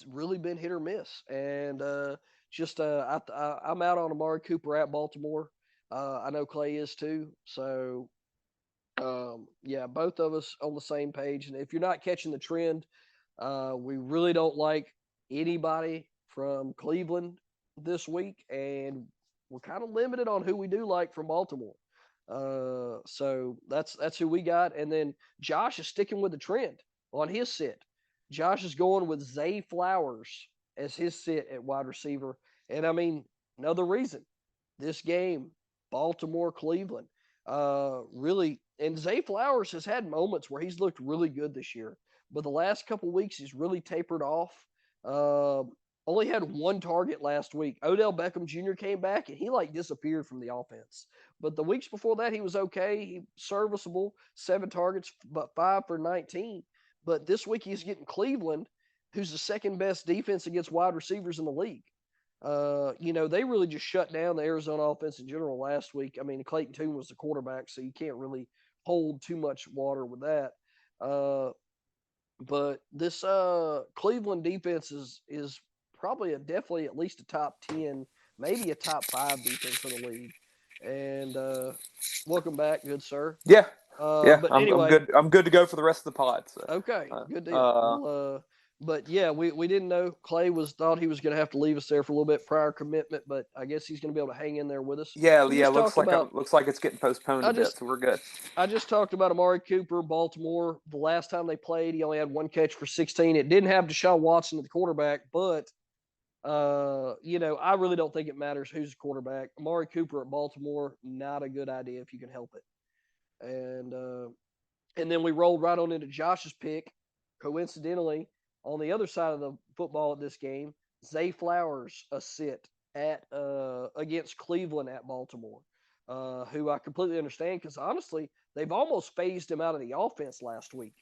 really been hit or miss. And I'm out on Amari Cooper at Baltimore. I know Clay is too. So, both of us on the same page. And if you're not catching the trend, we really don't like anybody from Cleveland this week, and we're kind of limited on who we do like from Baltimore. So that's who we got. And then Josh is sticking with the trend on his sit. Josh is going with Zay Flowers as his sit at wide receiver. And I mean, another reason, this game, Baltimore, Cleveland, really, and Zay Flowers has had moments where he's looked really good this year. But the last couple weeks, he's really tapered off. Only had 1 target last week. Odell Beckham Jr. came back, and he, disappeared from the offense. But the weeks before that, he was okay. He serviceable, 7 targets, but 5 for 19. But this week, he's getting Cleveland, who's the second-best defense against wide receivers in the league. They really just shut down the Arizona offense in general last week. I mean, Clayton Tune was the quarterback, so you can't really hold too much water with that. But this Cleveland defense is probably definitely at least a top 10, maybe a top 5 defense in the league. And welcome back, good sir. Yeah. But anyway, I'm good. I'm good to go for the rest of the pod. So. Okay, good deal. But yeah, we didn't know. Clay thought he was going to have to leave us there for a little bit, prior commitment, but I guess he's going to be able to hang in there with us. Yeah. Looks like it's getting postponed a bit, so we're good. I just talked about Amari Cooper, Baltimore. The last time they played, he only had 1 catch for 16. It didn't have Deshaun Watson at the quarterback, but I really don't think it matters who's the quarterback. Amari Cooper at Baltimore, not a good idea if you can help it. And then we rolled right on into Josh's pick, coincidentally. On the other side of the football at this game, Zay Flowers a sit at against Cleveland at Baltimore, who I completely understand because honestly, they've almost phased him out of the offense last week.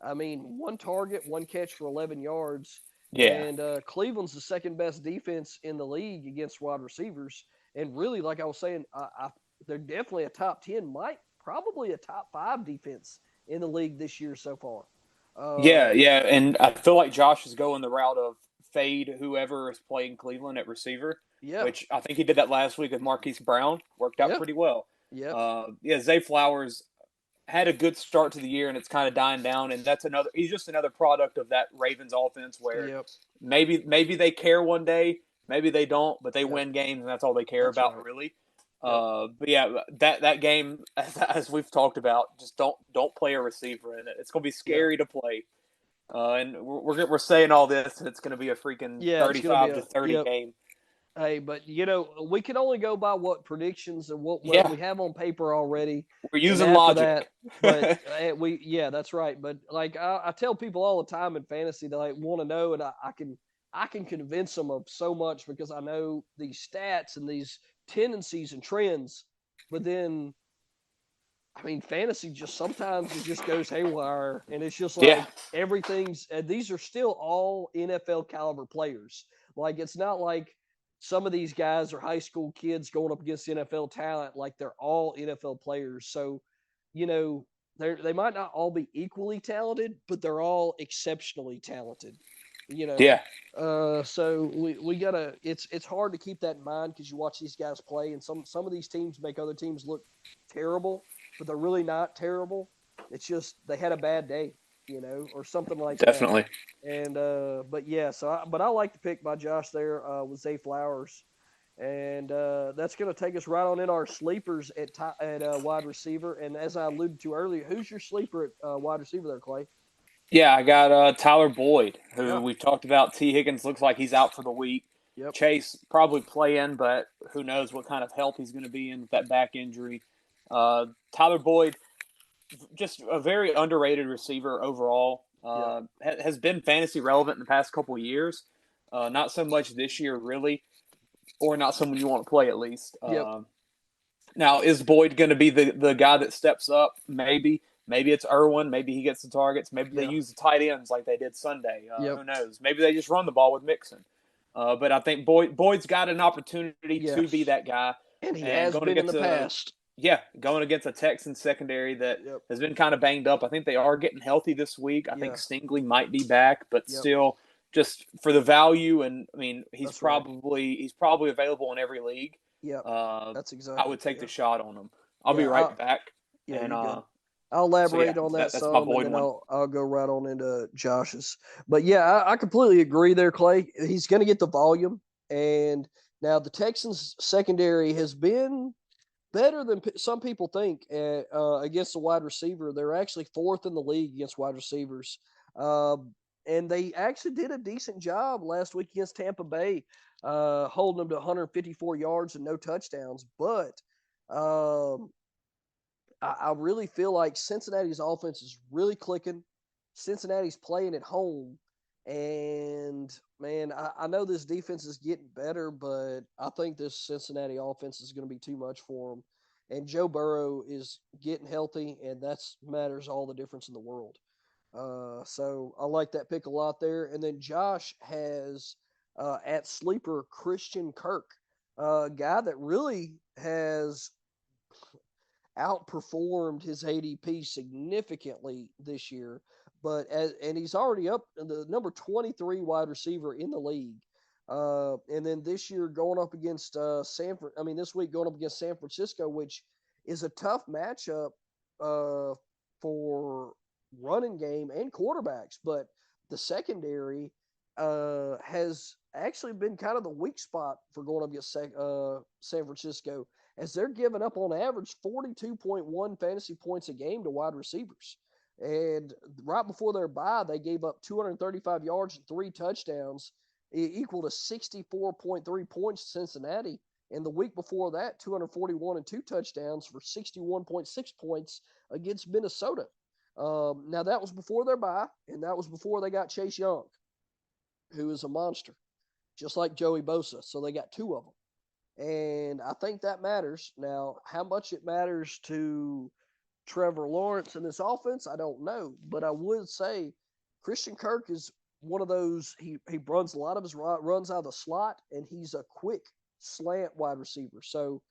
I mean, 1 target, 1 catch for 11 yards. Yeah. And Cleveland's the second best defense in the league against wide receivers. And really, like I was saying, they're definitely a top 10, probably a top 5 defense in the league this year so far. Yeah, and I feel like Josh is going the route of fade whoever is playing Cleveland at receiver, which I think he did that last week with Marquise Brown. Worked out pretty well. Zay Flowers had a good start to the year, and it's kind of dying down, and he's just another product of that Ravens offense where maybe they care one day, maybe they don't, but they win games, and that's all they care about, really. But yeah, that game, as we've talked about, just don't play a receiver in it. It's going to be scary to play. And we're saying all this, and it's going to be a freaking 35-30 game. Hey, but we can only go by what predictions and what we have on paper already. We're using logic. But that's right. But like I tell people all the time in fantasy, they like want to know, and I can convince them of so much because I know these stats and these tendencies and trends. But then, I mean, fantasy just sometimes it just goes haywire, and it's just like everything's. These are still all NFL caliber players. Like it's not like some of these guys are high school kids going up against NFL talent. Like they're all NFL players. So, they might not all be equally talented, but they're all exceptionally talented. So we gotta. It's hard to keep that in mind because you watch these guys play, and some of these teams make other teams look terrible, but they're really not terrible. It's just they had a bad day, or something like that. Definitely. And but I like the pick by Josh there with Zay Flowers, and that's going to take us right on in our sleepers at wide receiver. And as I alluded to earlier, who's your sleeper at wide receiver there, Clay? Yeah, I got Tyler Boyd, who we've talked about. T. Higgins looks like he's out for the week. Chase probably playing, but who knows what kind of health he's going to be in with that back injury. Tyler Boyd, just a very underrated receiver overall. Has been fantasy relevant in the past couple of years. Not so much this year, really, or not someone you want to play at least. Now, is Boyd going to be the guy that steps up? Maybe. Maybe it's Irwin. Maybe he gets the targets. Maybe they use the tight ends like they did Sunday. Who knows? Maybe they just run the ball with Mixon. But I think Boyd's got an opportunity to be that guy. And he has been in the past. Yeah, going against a Texans secondary that has been kind of banged up. I think they are getting healthy this week. I think Stingley might be back, but still, just for the value, and I mean, he's probably available in every league. That's exactly. I would take the shot on him. I'll be right back. And I'll elaborate on that some, and then I'll go right on into Josh's. But I completely agree there, Clay. He's going to get the volume, and now the Texans secondary has been better than some people think against the wide receiver. They're actually fourth in the league against wide receivers. And they actually did a decent job last week against Tampa Bay, holding them to 154 yards and no touchdowns. But I really feel like Cincinnati's offense is really clicking. Cincinnati's playing at home. And, man, I know this defense is getting better, but I think this Cincinnati offense is going to be too much for them. And Joe Burrow is getting healthy, and that matters all the difference in the world. So I like that pick a lot there. And then Josh has at sleeper Christian Kirk, a guy that really has outperformed his ADP significantly this year. And he's already up in the number 23 wide receiver in the league. And then this year going up against this week going up against San Francisco, which is a tough matchup for running game and quarterbacks. But the secondary has actually been kind of the weak spot for going up against San Francisco, as they're giving up on average 42.1 fantasy points a game to wide receivers. And right before their bye, they gave up 235 yards and 3 touchdowns, equal to 64.3 points to Cincinnati. And the week before that, 241 and 2 touchdowns for 61.6 points against Minnesota. Now, that was before their bye, and that was before they got Chase Young, who is a monster, just like Joey Bosa. So they got 2 of them. And I think that matters. Now, how much it matters to Trevor Lawrence in this offense, I don't know. But I would say Christian Kirk is one of those, he runs a lot of his runs out of the slot, and he's a quick slant wide receiver. So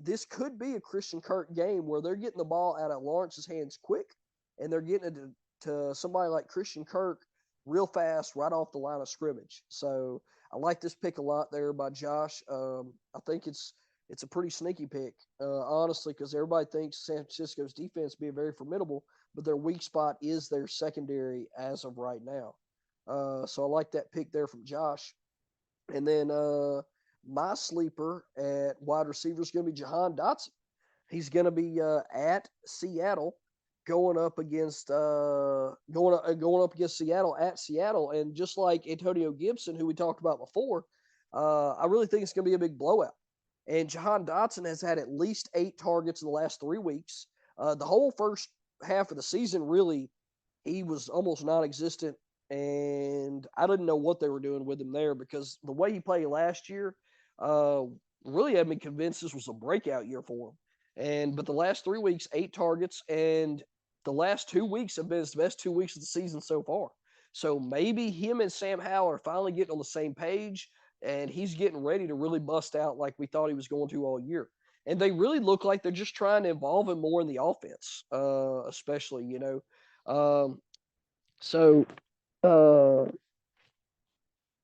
this could be a Christian Kirk game where they're getting the ball out of Lawrence's hands quick, and they're getting it to somebody like Christian Kirk real fast right off the line of scrimmage. So I like this pick a lot there by Josh. I think it's a pretty sneaky pick, honestly, because everybody thinks San Francisco's defense being very formidable, but their weak spot is their secondary as of right now. So I like that pick there from Josh. And then my sleeper at wide receiver is going to be Jahan Dotson. He's going to be at Seattle, going up against Seattle at Seattle, and just like Antonio Gibson, who we talked about before, I really think it's going to be a big blowout. And Jahan Dotson has had at least 8 targets in the last 3 weeks. The whole first half of the season, really, he was almost non-existent, and I didn't know what they were doing with him there because the way he played last year really had me convinced this was a breakout year for him. But the last 3 weeks, 8 targets, and the last 2 weeks have been his best 2 weeks of the season so far. So maybe him and Sam Howell are finally getting on the same page, and he's getting ready to really bust out like we thought he was going to all year. And they really look like they're just trying to involve him more in the offense, especially,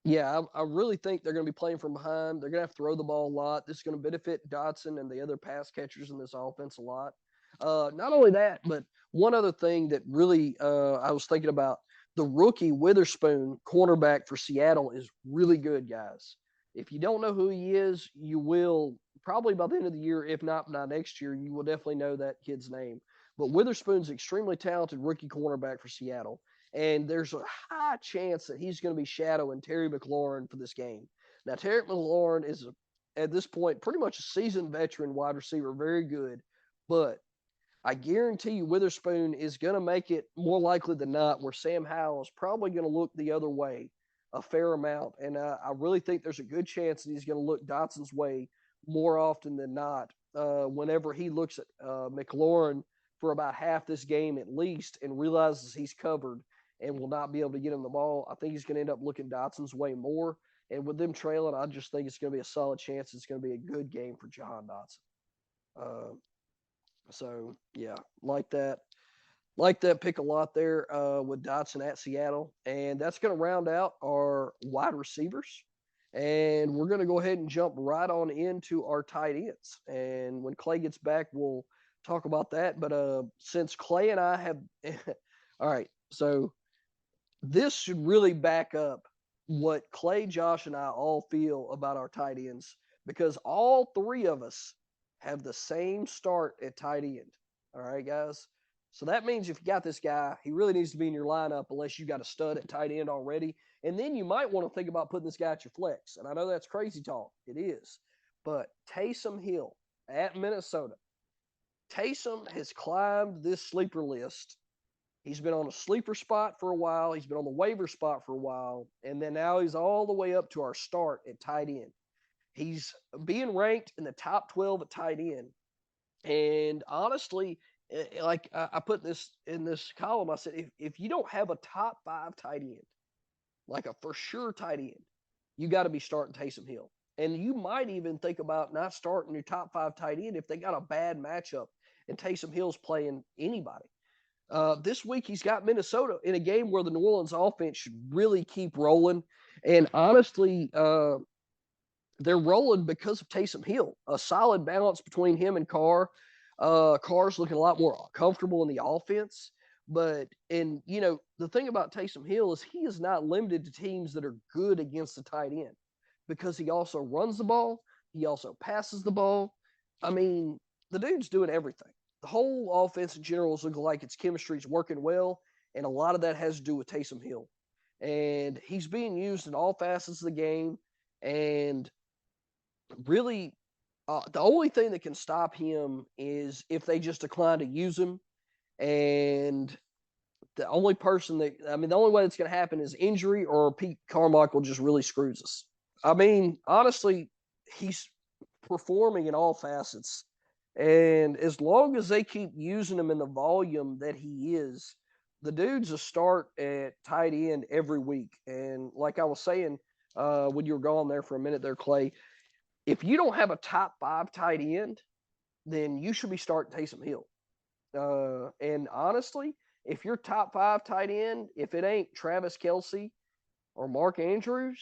yeah, I really think they're going to be playing from behind. They're going to have to throw the ball a lot. This is going to benefit Dotson and the other pass catchers in this offense a lot. Not only that, but one other thing that really I was thinking about, the rookie Witherspoon, cornerback for Seattle, is really good, guys. If you don't know who he is, you will probably by the end of the year, if not by next year, you will definitely know that kid's name. But Witherspoon's an extremely talented rookie cornerback for Seattle. And there's a high chance that he's going to be shadowing Terry McLaurin for this game. Now, Terry McLaurin is, at this point, pretty much a seasoned veteran wide receiver, very good. But I guarantee you Witherspoon is going to make it more likely than not where Sam Howell is probably going to look the other way a fair amount. And I really think there's a good chance that he's going to look Dotson's way more often than not whenever he looks at McLaurin for about half this game at least and realizes he's covered and will not be able to get him the ball. I think he's going to end up looking Dotson's way more. And with them trailing, I just think it's going to be a solid chance. It's going to be a good game for Jahan Dotson. So, yeah, like that pick a lot there with Dotson at Seattle. And that's going to round out our wide receivers. And we're going to go ahead and jump right on into our tight ends. And when Clay gets back, we'll talk about that. But since Clay and I have – all right, so this should really back up what Clay, Josh, and I all feel about our tight ends because all 3 of us have the same start at tight end. All right, guys? So that means if you got this guy, he really needs to be in your lineup unless you got a stud at tight end already. And then you might want to think about putting this guy at your flex. And I know that's crazy talk. It is. But Taysom Hill at Minnesota. Taysom has climbed this sleeper list. He's been on a sleeper spot for a while. He's been on the waiver spot for a while. And then now he's all the way up to our start at tight end. He's being ranked in the top 12 at tight end. And honestly, like I put this in this column, I said, if you don't have a top 5 tight end, like a for sure tight end, you got to be starting Taysom Hill. And you might even think about not starting your top 5 tight end if they got a bad matchup and Taysom Hill's playing anybody. This week he's got Minnesota in a game where the New Orleans offense should really keep rolling. And honestly, they're rolling because of Taysom Hill. A solid balance between him and Carr. Carr's looking a lot more comfortable in the offense. But, the thing about Taysom Hill is he is not limited to teams that are good against the tight end because he also runs the ball. He also passes the ball. I mean, the dude's doing everything. The whole offense in general is looking like its chemistry is working well, and a lot of that has to do with Taysom Hill. And he's being used in all facets of the game, and really the only thing that can stop him is if they just decline to use him. And the only way that's going to happen is injury or Pete Carmichael just really screws us. I mean, honestly, he's performing in all facets. And as long as they keep using him in the volume that he is, the dude's a start at tight end every week. And like I was saying when you were gone there for a minute there, Clay, if you don't have a top 5 tight end, then you should be starting Taysom Hill. And honestly, if your top 5 tight end, if it ain't Travis Kelce or Mark Andrews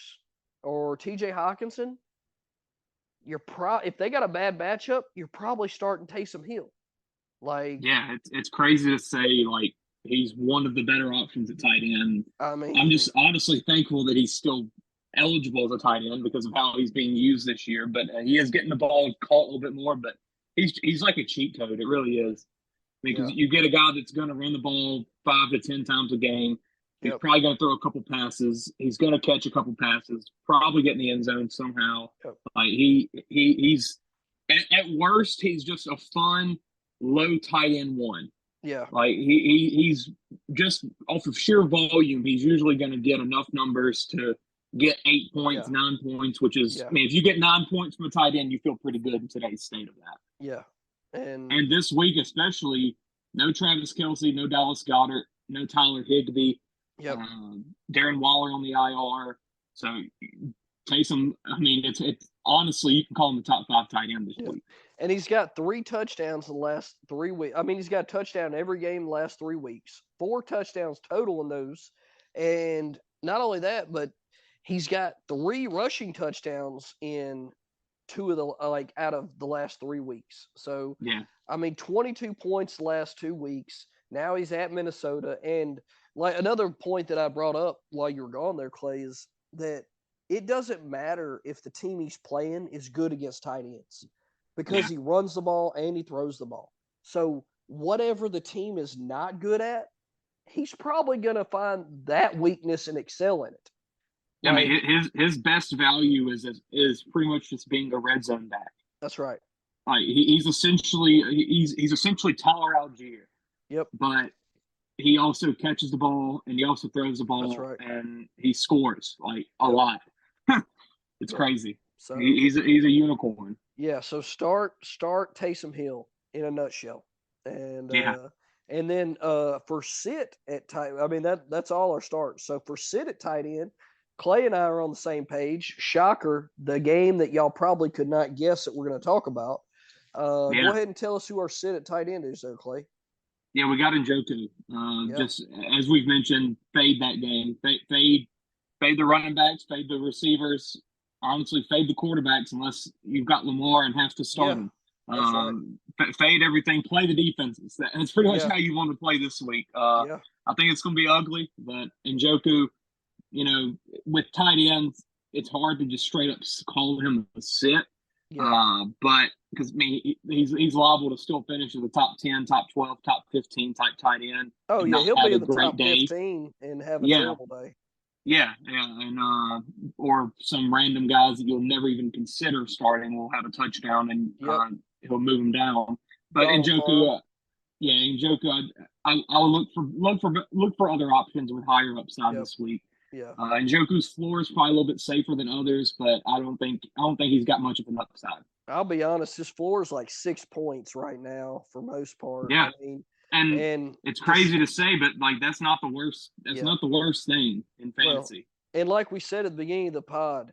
or TJ Hawkinson, if they got a bad matchup, you're probably starting Taysom Hill. Yeah, it's crazy to say like he's one of the better options at tight end. I mean, I'm just honestly thankful that he's still eligible as a tight end because of how he's being used this year. But he is getting the ball caught a little bit more. But he's like a cheat code. It really is. Because you get a guy that's going to run the ball 5 to 10 times a game. He's probably going to throw a couple passes. He's going to catch a couple passes. Probably get in the end zone somehow. Like he's at worst he's just a fun low tight end one. Yeah. Like he's just off of sheer volume. He's usually going to get enough numbers to get 8 points, 9 points, which is I mean, if you get 9 points from a tight end, you feel pretty good in today's state of that. Yeah. And this week especially, no Travis Kelce, no Dallas Goedert, no Tyler Higbee, Darren Waller on the IR. So Taysom, I mean, it's honestly, you can call him the top 5 tight end this week. And he's got 3 touchdowns in the last 3 weeks. I mean, he's got a touchdown every game in the last 3 weeks. 4 touchdowns total in those. And not only that, but he's got 3 rushing touchdowns in 2 of the out of the last 3 weeks. So I mean, 22 points the last 2 weeks. Now he's at Minnesota. And like another point that I brought up while you were gone there, Clay, is that it doesn't matter if the team he's playing is good against tight ends because he runs the ball and he throws the ball. So whatever the team is not good at, he's probably going to find that weakness and excel in it. I mean, his best value is pretty much just being a red zone back. That's right. He's essentially Tyler Algier. Yep. But he also catches the ball and he also throws the ball. That's right. And he scores like a lot. It's crazy. So he's a unicorn. Yeah. So start Taysom Hill in a nutshell, and and then for sit at tight. I mean that's all our starts. So for sit at tight end, Clay and I are on the same page. Shocker, the game that y'all probably could not guess that we're going to talk about. Go ahead and tell us who our sit at tight end is there, Clay. Yeah, we got Njoku. Just as we've mentioned, fade that game. Fade the running backs, fade the receivers. Honestly, fade the quarterbacks unless you've got Lamar and have to start him. Fade everything. Play the defenses. That's pretty much how you want to play this week. I think it's going to be ugly, but Njoku, you know, with tight ends, it's hard to just straight up call him a sit. But because I mean, he's liable to still finish in the top 10, top 12, top 15 type tight end. Oh yeah, he'll be in the top 15 and have a terrible day. Yeah, and or some random guys that you'll never even consider starting will have a touchdown and he'll move them down. But Njoku, Njoku, I'll look for other options with higher upside this week. Yeah. Njoku's floor is probably a little bit safer than others, but I don't think he's got much of an upside. I'll be honest, his floor is like 6 points right now for most part. Yeah. I mean, and it's crazy to say, but like that's not the worst. That's not the worst thing in fantasy. Well, and like we said at the beginning of the pod,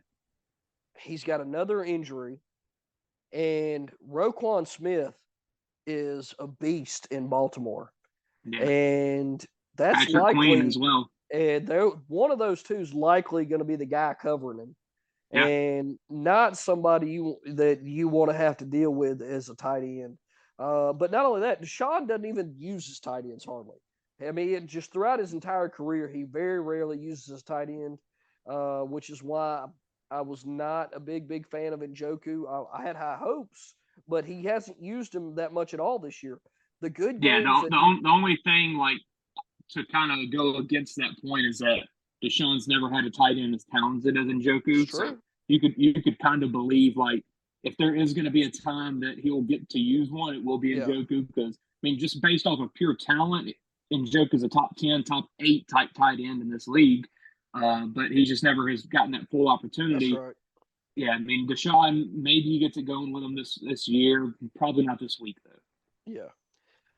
he's got another injury, and Roquan Smith is a beast in Baltimore, and that's Patrick likely Queen as well. And one of those two is likely going to be the guy covering him, and not somebody that you want to have to deal with as a tight end. But not only that, Deshaun doesn't even use his tight ends hardly. I mean, just throughout his entire career, he very rarely uses his tight end, which is why I was not a big fan of Njoku. I had high hopes, but he hasn't used him that much at all this year. The good games. The only thing like to kind of go against that point is that Deshaun's never had a tight end as talented as Njoku. So you could kind of believe like if there is going to be a time that he'll get to use one, it will be Njoku because I mean just based off of pure talent, Njoku's a top 10, top 8 type tight end in this league. But he just never has gotten that full opportunity. That's right. Yeah, I mean Deshaun, maybe you get to going with him this year, probably not this week though. Yeah.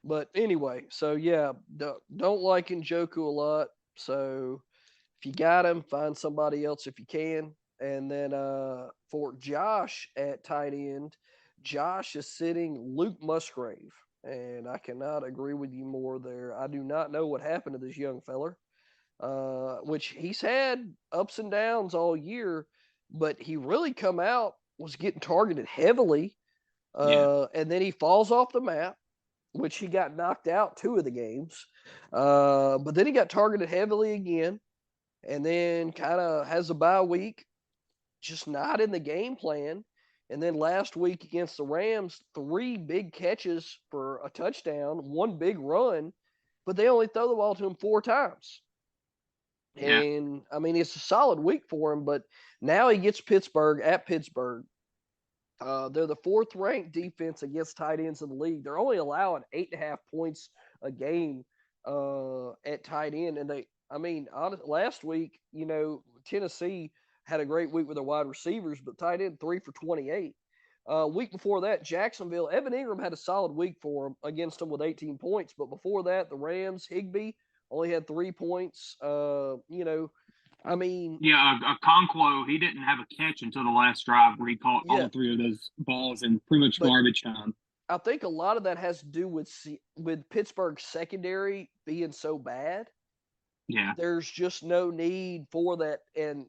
But anyway, so don't like Njoku a lot. So if you got him, find somebody else if you can. And then for Josh at tight end, Josh is sitting Luke Musgrave. and I cannot agree with you more there. I do not know what happened to this young feller, which he's had ups and downs all year, but he really come out, was getting targeted heavily, and then he falls off the map, which he got knocked out 2 of the games. But then he got targeted heavily again, and then kind of has a bye week, just not in the game plan. And then last week against the Rams, 3 big catches for a touchdown, 1 big run, but they only throw the ball to him 4 times. Yeah. And I mean, it's a solid week for him, but now he gets Pittsburgh at Pittsburgh. They're the 4th ranked defense against tight ends in the league. They're only allowing 8.5 points a game at tight end. And last week, Tennessee had a great week with their wide receivers, but tight end 3 for 28. Week before that, Jacksonville, Evan Ingram had a solid week for them against them with 18 points. But before that, the Rams, Higbee only had 3 points. Okonkwo, he didn't have a catch until the last drive where he caught all 3 of those balls in pretty much garbage time. I think a lot of that has to do with Pittsburgh's secondary being so bad. Yeah. There's just no need for that. And,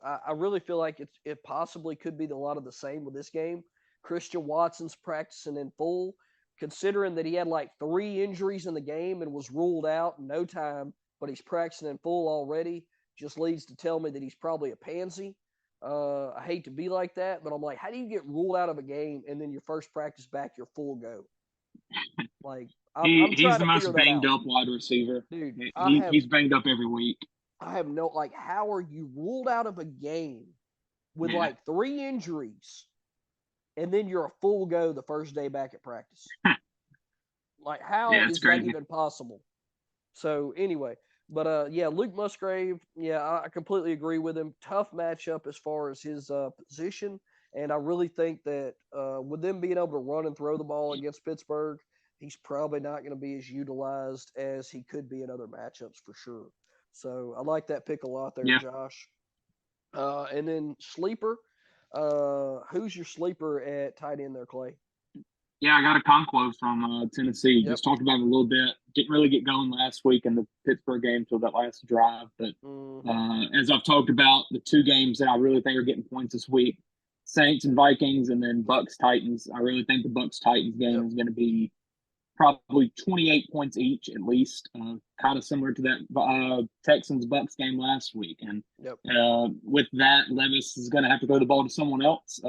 I really feel like it possibly could be a lot of the same with this game. Christian Watson's practicing in full, considering that he had like 3 injuries in the game and was ruled out in no time, but he's practicing in full already. Just leads to tell me that he's probably a pansy. I hate to be like that, but I'm like, how do you get ruled out of a game and then your first practice back, you're full go? Like, he's the most banged up wide receiver. Dude, he's banged up every week. I have how are you ruled out of a game with like 3 injuries and then you're a full go the first day back at practice? Like, how is that even possible? So anyway, but Luke Musgrave, I completely agree with him. Tough matchup as far as his position, and I really think that with them being able to run and throw the ball against Pittsburgh, he's probably not going to be as utilized as he could be in other matchups for sure. So I like that pick a lot there, Josh. And then sleeper, who's your sleeper at tight end there, Clay? Yeah, I got Okonkwo from Tennessee. Just talked about it a little bit. Didn't really get going last week in the Pittsburgh game till that last drive. But as I've talked about, the 2 games that I really think are getting points this week, Saints and Vikings, and then Bucks-Titans. I really think the Bucks-Titans game is going to be probably 28 points each at least, kind of similar to that Texans-Bucks game last week. And with that, Levis is going to have to throw the ball to someone else.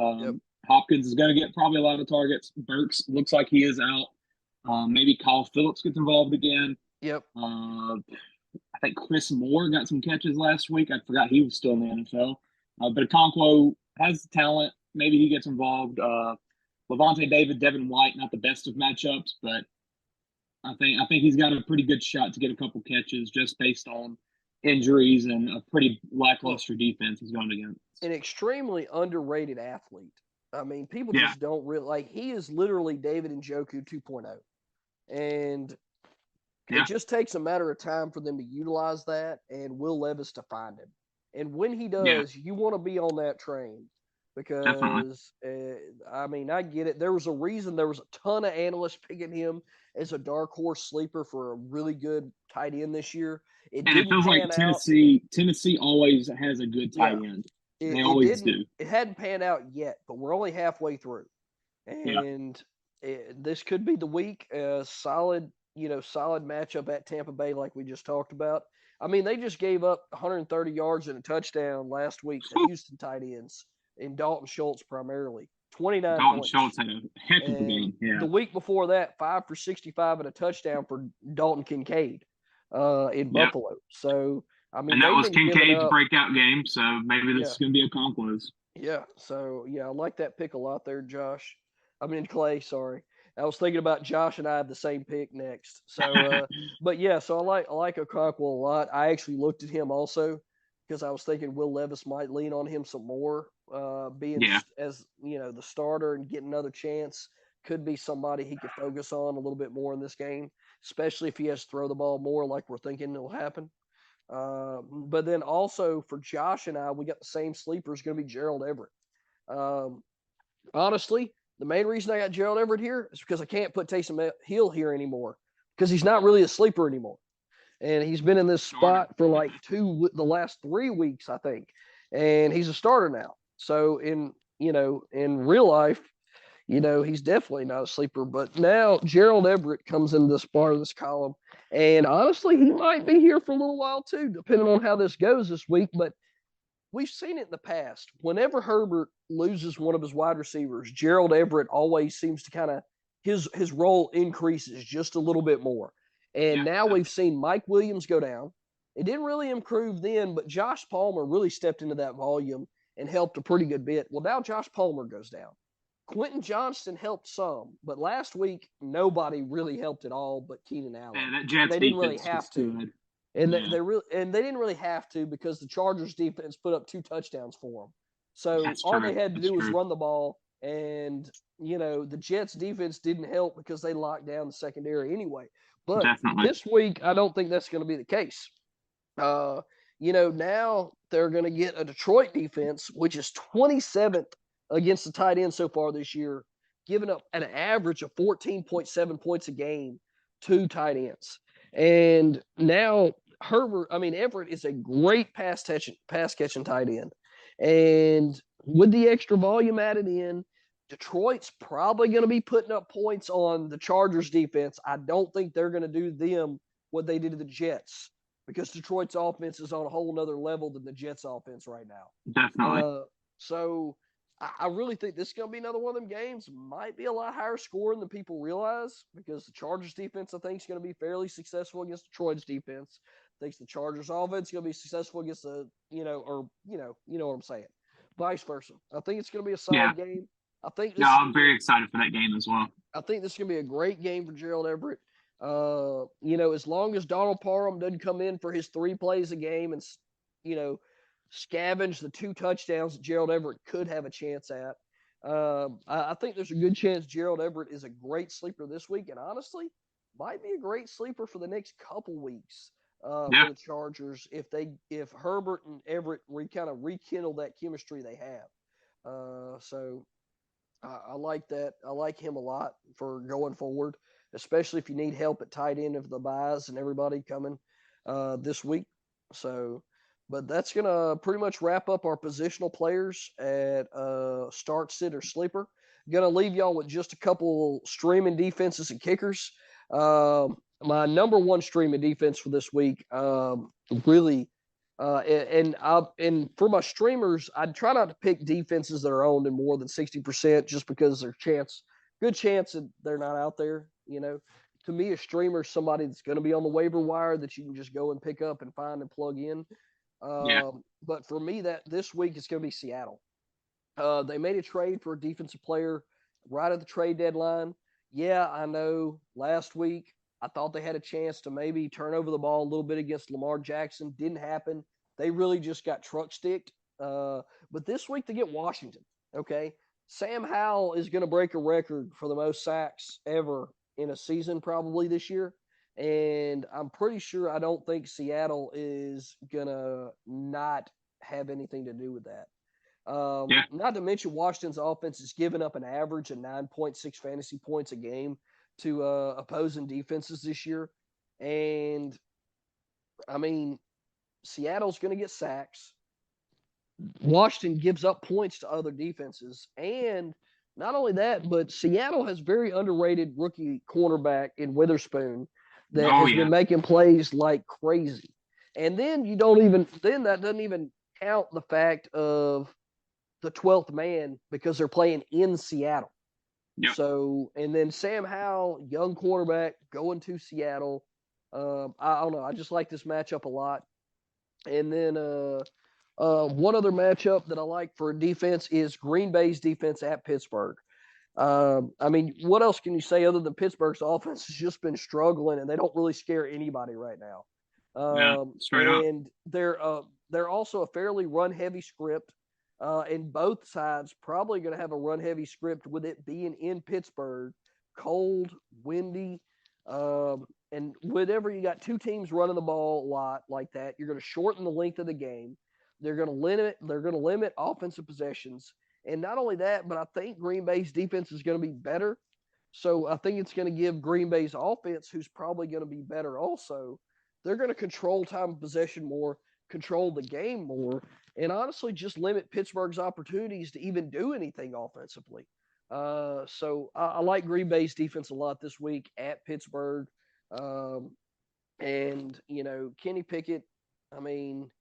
Hopkins is going to get probably a lot of targets. Burks looks like he is out. Maybe Kyle Phillips gets involved again. I think Chris Moore got some catches last week. I forgot he was still in the NFL. But Okonkwo has the talent. Maybe he gets involved. Levante David, Devin White, not the best of matchups, but I think he's got a pretty good shot to get a couple catches just based on injuries and a pretty lackluster defense he's going against. An extremely underrated athlete. I mean, people just don't really he is literally David Njoku 2.0. And it just takes a matter of time for them to utilize that and Will Levis to find him. And when he does, you want to be on that train because, I get it. There was a reason there was a ton of analysts picking him as a dark horse sleeper for a really good tight end this year. It feels like Tennessee always has a good tight end. They always do. It hadn't panned out yet, but we're only halfway through. And this could be the week. Solid matchup at Tampa Bay like we just talked about. I mean, they just gave up 130 yards and a touchdown last week to Houston tight ends and Dalton Schultz primarily. 29 points. Schultz had a heck of a game. Yeah. The week before that, 5 for 65 and a touchdown for Dalton Kincaid in Buffalo. So, I mean, and that was Kincaid's breakout game, so maybe this is going to be Okonkwo's. Yeah, so, I like that pick a lot there, Josh. Clay, sorry. I was thinking about Josh and I have the same pick next. So, so I like Okonkwo a lot. I actually looked at him also because I was thinking Will Levis might lean on him some more, being as, the starter and get another chance. Could be somebody he could focus on a little bit more in this game, especially if he has to throw the ball more like we're thinking will happen. But then also for Josh and I, we got the same sleeper is going to be Gerald Everett. Honestly, The main reason I got Gerald Everett here is because I can't put Taysom Hill here anymore because he's not really a sleeper anymore. And he's been in this spot for like the last 3 weeks, I think. And he's a starter now. So in real life, he's definitely not a sleeper. But now Gerald Everett comes into this part of this column. And honestly, he might be here for a little while too, depending on how this goes this week. But we've seen it in the past. Whenever Herbert loses one of his wide receivers, Gerald Everett always seems to kind of his role increases just a little bit more. And now we've seen Mike Williams go down. It didn't really improve then, but Josh Palmer really stepped into that volume and helped a pretty good bit. Well, now Josh Palmer goes down. Quentin Johnston helped some, but last week nobody really helped at all but Keenan Allen. Yeah, that Jets they didn't really have to. Good. And they didn't really have to because the Chargers defense put up 2 touchdowns for them. So all they had to do was run the ball, and the Jets defense didn't help because they locked down the secondary anyway. But this week, I don't think that's going to be the case. Now they're going to get a Detroit defense, which is 27th against the tight end so far this year, giving up an average of 14.7 points a game to tight ends. And now Everett is a great pass catching tight end. And with the extra volume added in, Detroit's probably going to be putting up points on the Chargers defense. I don't think they're going to do them what they did to the Jets because Detroit's offense is on a whole nother level than the Jets offense right now. Definitely. So I really think this is going to be another one of them games. Might be a lot higher scoring than people realize because the Chargers defense, I think, is going to be fairly successful against Detroit's defense. I think the Chargers offense is going to be successful against you know what I'm saying. Vice versa. I think it's going to be a solid game. I'm very excited for that game as well. I think this is going to be a great game for Gerald Everett. As long as Donald Parham doesn't come in for his 3 plays a game and, scavenge the 2 touchdowns that Gerald Everett could have a chance at. I think there's a good chance Gerald Everett is a great sleeper this week, and honestly, might be a great sleeper for the next couple weeks for the Chargers if Herbert and Everett kind of rekindle that chemistry they have. So I like that. I like him a lot for going forward, especially if you need help at tight end of the buys and everybody coming this week. But that's going to pretty much wrap up our positional players at start, sit, or sleeper. Going to leave y'all with just a couple streaming defenses and kickers. My number 1 streaming defense for this week, really, and for my streamers, I'd try not to pick defenses that are owned in more than 60% just because there's good chance that they're not out there. To me, a streamer is somebody that's going to be on the waiver wire that you can just go and pick up and find and plug in. But for me, that this week it's going to be Seattle. They made a trade for a defensive player right at the trade deadline. Yeah, I know last week I thought they had a chance to maybe turn over the ball a little bit against Lamar Jackson. Didn't happen. They really just got truck sticked. But this week they get Washington. Okay. Sam Howell is going to break a record for the most sacks ever in a season probably this year. And I'm pretty sure I don't think Seattle is going to not have anything to do with that. Not to mention Washington's offense is giving up an average of 9.6 fantasy points a game to opposing defenses this year. And, Seattle's going to get sacks. Washington gives up points to other defenses. And not only that, but Seattle has very underrated rookie cornerback in Witherspoon that has been making plays like crazy. And then that doesn't even count the fact of the 12th man because they're playing in Seattle. Yep. So, and then Sam Howell, young quarterback, going to Seattle. I don't know. I just like this matchup a lot. And then one other matchup that I like for defense is Green Bay's defense at Pittsburgh. What else can you say other than Pittsburgh's offense has just been struggling and they don't really scare anybody right now. Straight up. And they're also a fairly run-heavy script. And both sides probably going to have a run-heavy script with it being in Pittsburgh, cold, windy, and whenever you got 2 teams running the ball a lot like that, you're going to shorten the length of the game. They're going to limit offensive possessions, And not only that, but I think Green Bay's defense is going to be better. So I think it's going to give Green Bay's offense, who's probably going to be better also, they're going to control time of possession more, control the game more, and honestly just limit Pittsburgh's opportunities to even do anything offensively. So I like Green Bay's defense a lot this week at Pittsburgh. And, Kenny Pickett, I mean,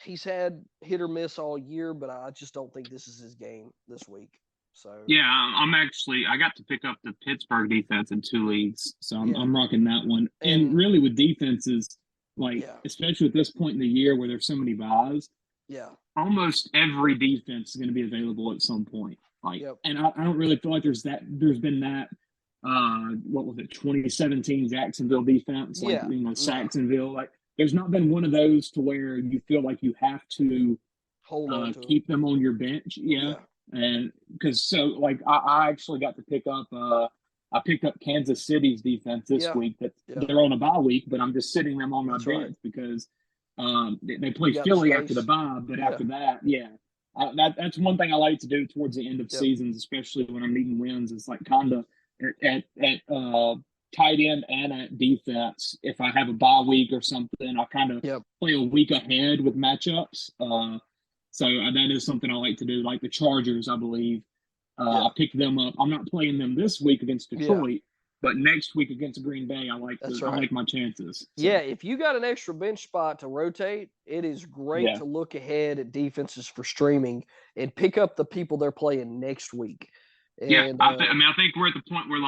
he's had hit or miss all year, but I just don't think this is his game this week. So yeah, I got to pick up the Pittsburgh defense in 2 leagues, so I'm rocking that one. And really with defenses, especially at this point in the year where there's so many buys, almost every defense is going to be available at some point. And I don't really feel like there's been that what was it, 2017 Jacksonville defense, Saxonville, there's not been one of those to where you feel like you have to keep them on your bench. And because I actually got to pick up I picked up Kansas City's defense this week. They're on a bye week, but I'm just sitting them on my bench because they play Philly after the bye. But after that, that's one thing I like to do towards the end of seasons, especially when I'm needing wins. It's kind of at tight end and at defense. If I have a bye week or something, I kind of play a week ahead with matchups. So that is something I like to do. Like the Chargers, I believe. I picked them up. I'm not playing them this week against Detroit, but next week against Green Bay, I like my chances. So. Yeah, if you got an extra bench spot to rotate, it is great to look ahead at defenses for streaming and pick up the people they're playing next week. And, I think we're at the point where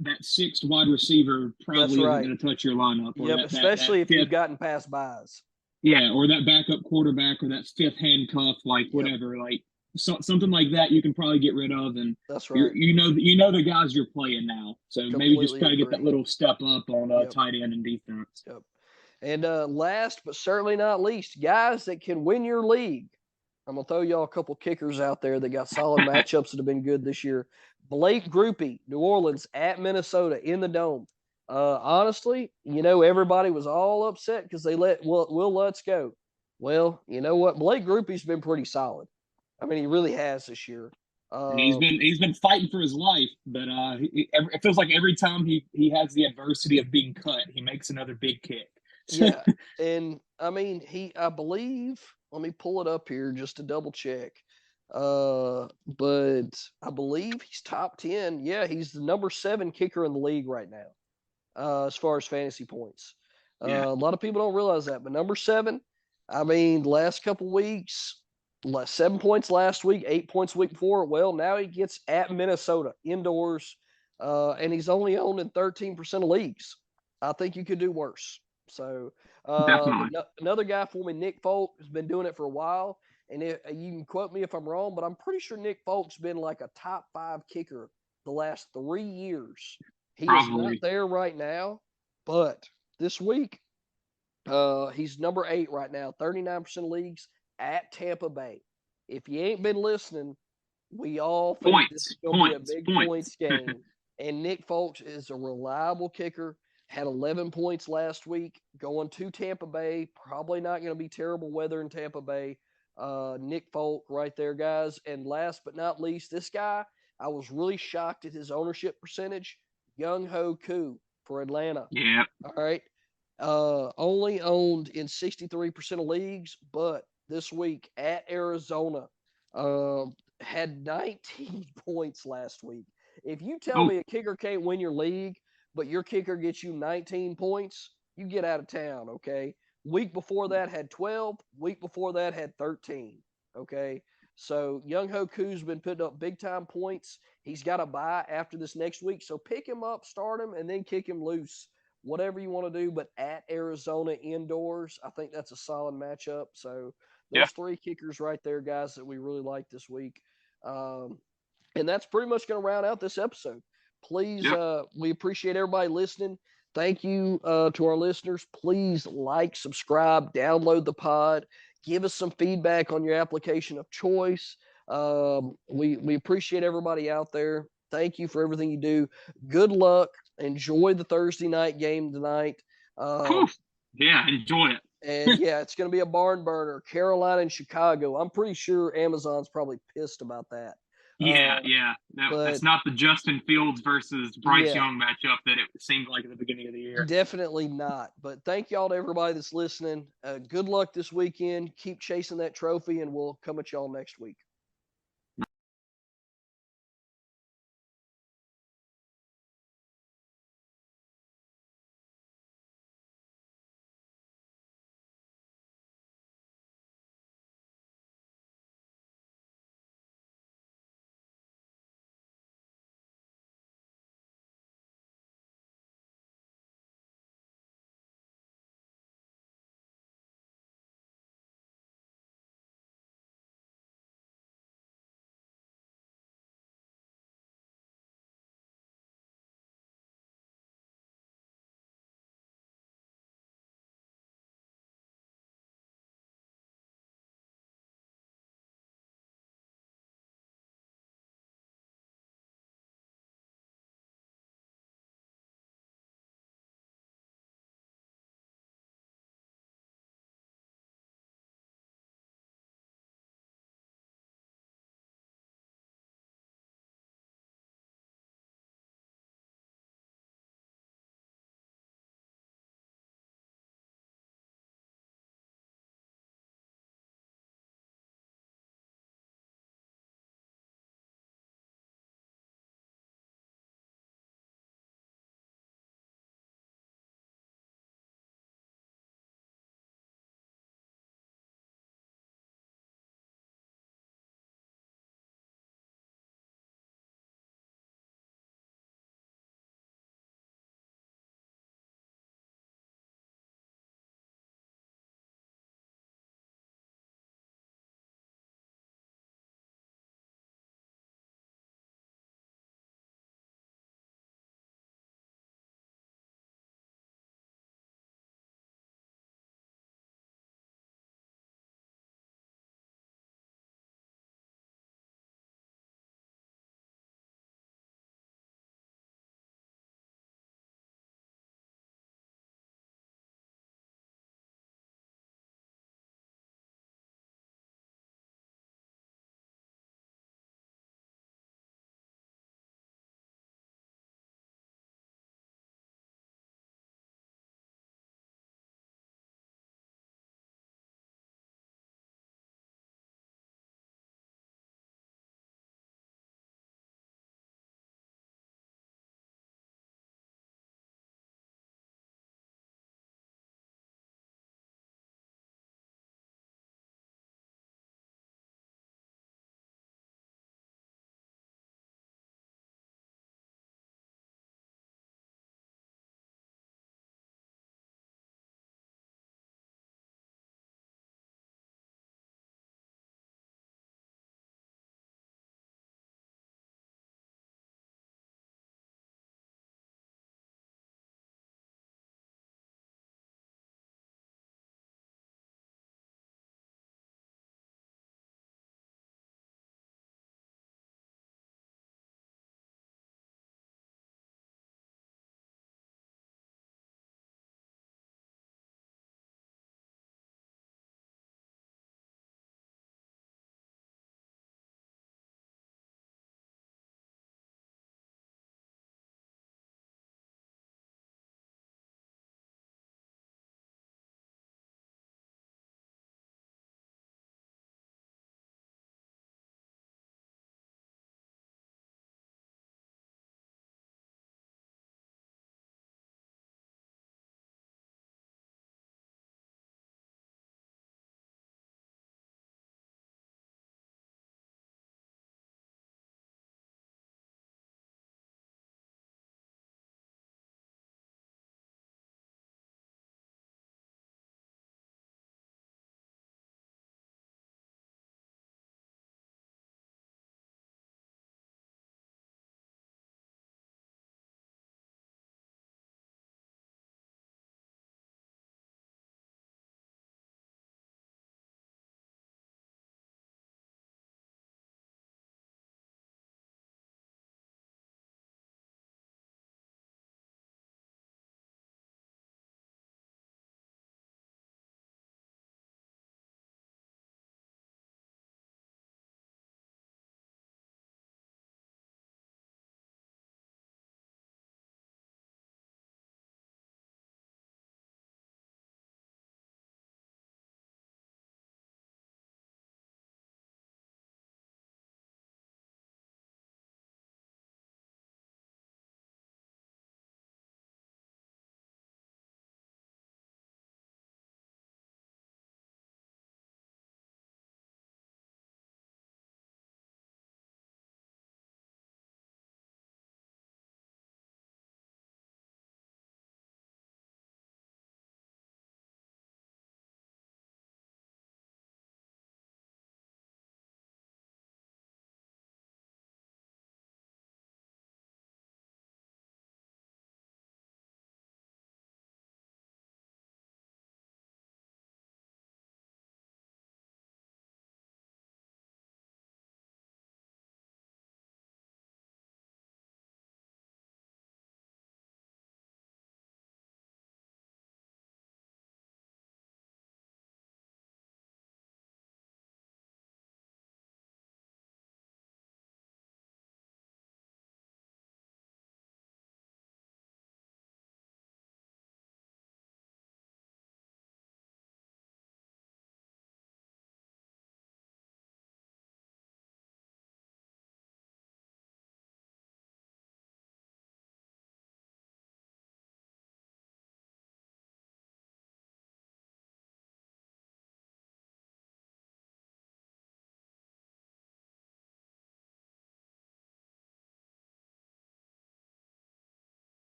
that sixth wide receiver probably isn't going to touch your lineup. Especially if you've gotten past buys. Yeah, or that backup quarterback or that fifth handcuff, whatever, something like that you can probably get rid of, and that's right. You know the guys you're playing now, so maybe just try to get that little step up on tight end and defense. And last but certainly not least, guys that can win your league. I'm gonna throw y'all a couple kickers out there that got solid matchups that have been good this year. Blake Groupie, New Orleans at Minnesota in the Dome. Honestly, everybody was all upset because they let Will Lutz go. Well, you know what? Blake Groupie's been pretty solid. I mean, he really has this year. He's been fighting for his life, but it feels like every time he has the adversity of being cut, he makes another big kick. And I mean, I believe. Let me pull it up here just to double check. But I believe he's top 10. Yeah, he's the number 7 kicker in the league right now, as far as fantasy points. A lot of people don't realize that, but number 7. I mean, last couple weeks. 7 points last week, 8 points the week before. Well, now he gets at Minnesota indoors, and he's only owned in 13% of leagues. I think you could do worse. So another guy for me, Nick Folk, has been doing it for a while, and you can quote me if I'm wrong, but I'm pretty sure Nick Folk's been like a top 5 kicker the last 3 years. He is not there right now, but this week he's number 8 right now, 39% of leagues. At Tampa Bay. If you ain't been listening, we all think this is going to be a big points game. And Nick Folks is a reliable kicker. Had 11 points last week. Going to Tampa Bay. Probably not going to be terrible weather in Tampa Bay. Nick Folk right there, guys. And last but not least, this guy, I was really shocked at his ownership percentage. Young Ho Koo for Atlanta. Yeah. All right. Only owned in 63% of leagues, but this week at Arizona, had 19 points last week. If you tell me a kicker can't win your league, but your kicker gets you 19 points, you get out of town, okay? Week before that had 12. Week before that had 13, okay? So Young Ho Koo's been putting up big-time points. He's got a bye after this next week, so pick him up, start him, and then kick him loose. Whatever you want to do, but at Arizona indoors, I think that's a solid matchup. So those 3 kickers right there, guys, that we really like this week. And that's pretty much going to round out this episode. Please, we appreciate everybody listening. Thank you to our listeners. Please like, subscribe, download the pod. Give us some feedback on your application of choice. We appreciate everybody out there. Thank you for everything you do. Good luck. Enjoy the Thursday night game tonight. Enjoy it. And it's going to be a barn burner. Carolina and Chicago. I'm pretty sure Amazon's probably pissed about that. That's not the Justin Fields versus Bryce Young matchup that it seemed like at the beginning of the year. Definitely not. But thank y'all to everybody that's listening. Good luck this weekend. Keep chasing that trophy, and we'll come at y'all next week.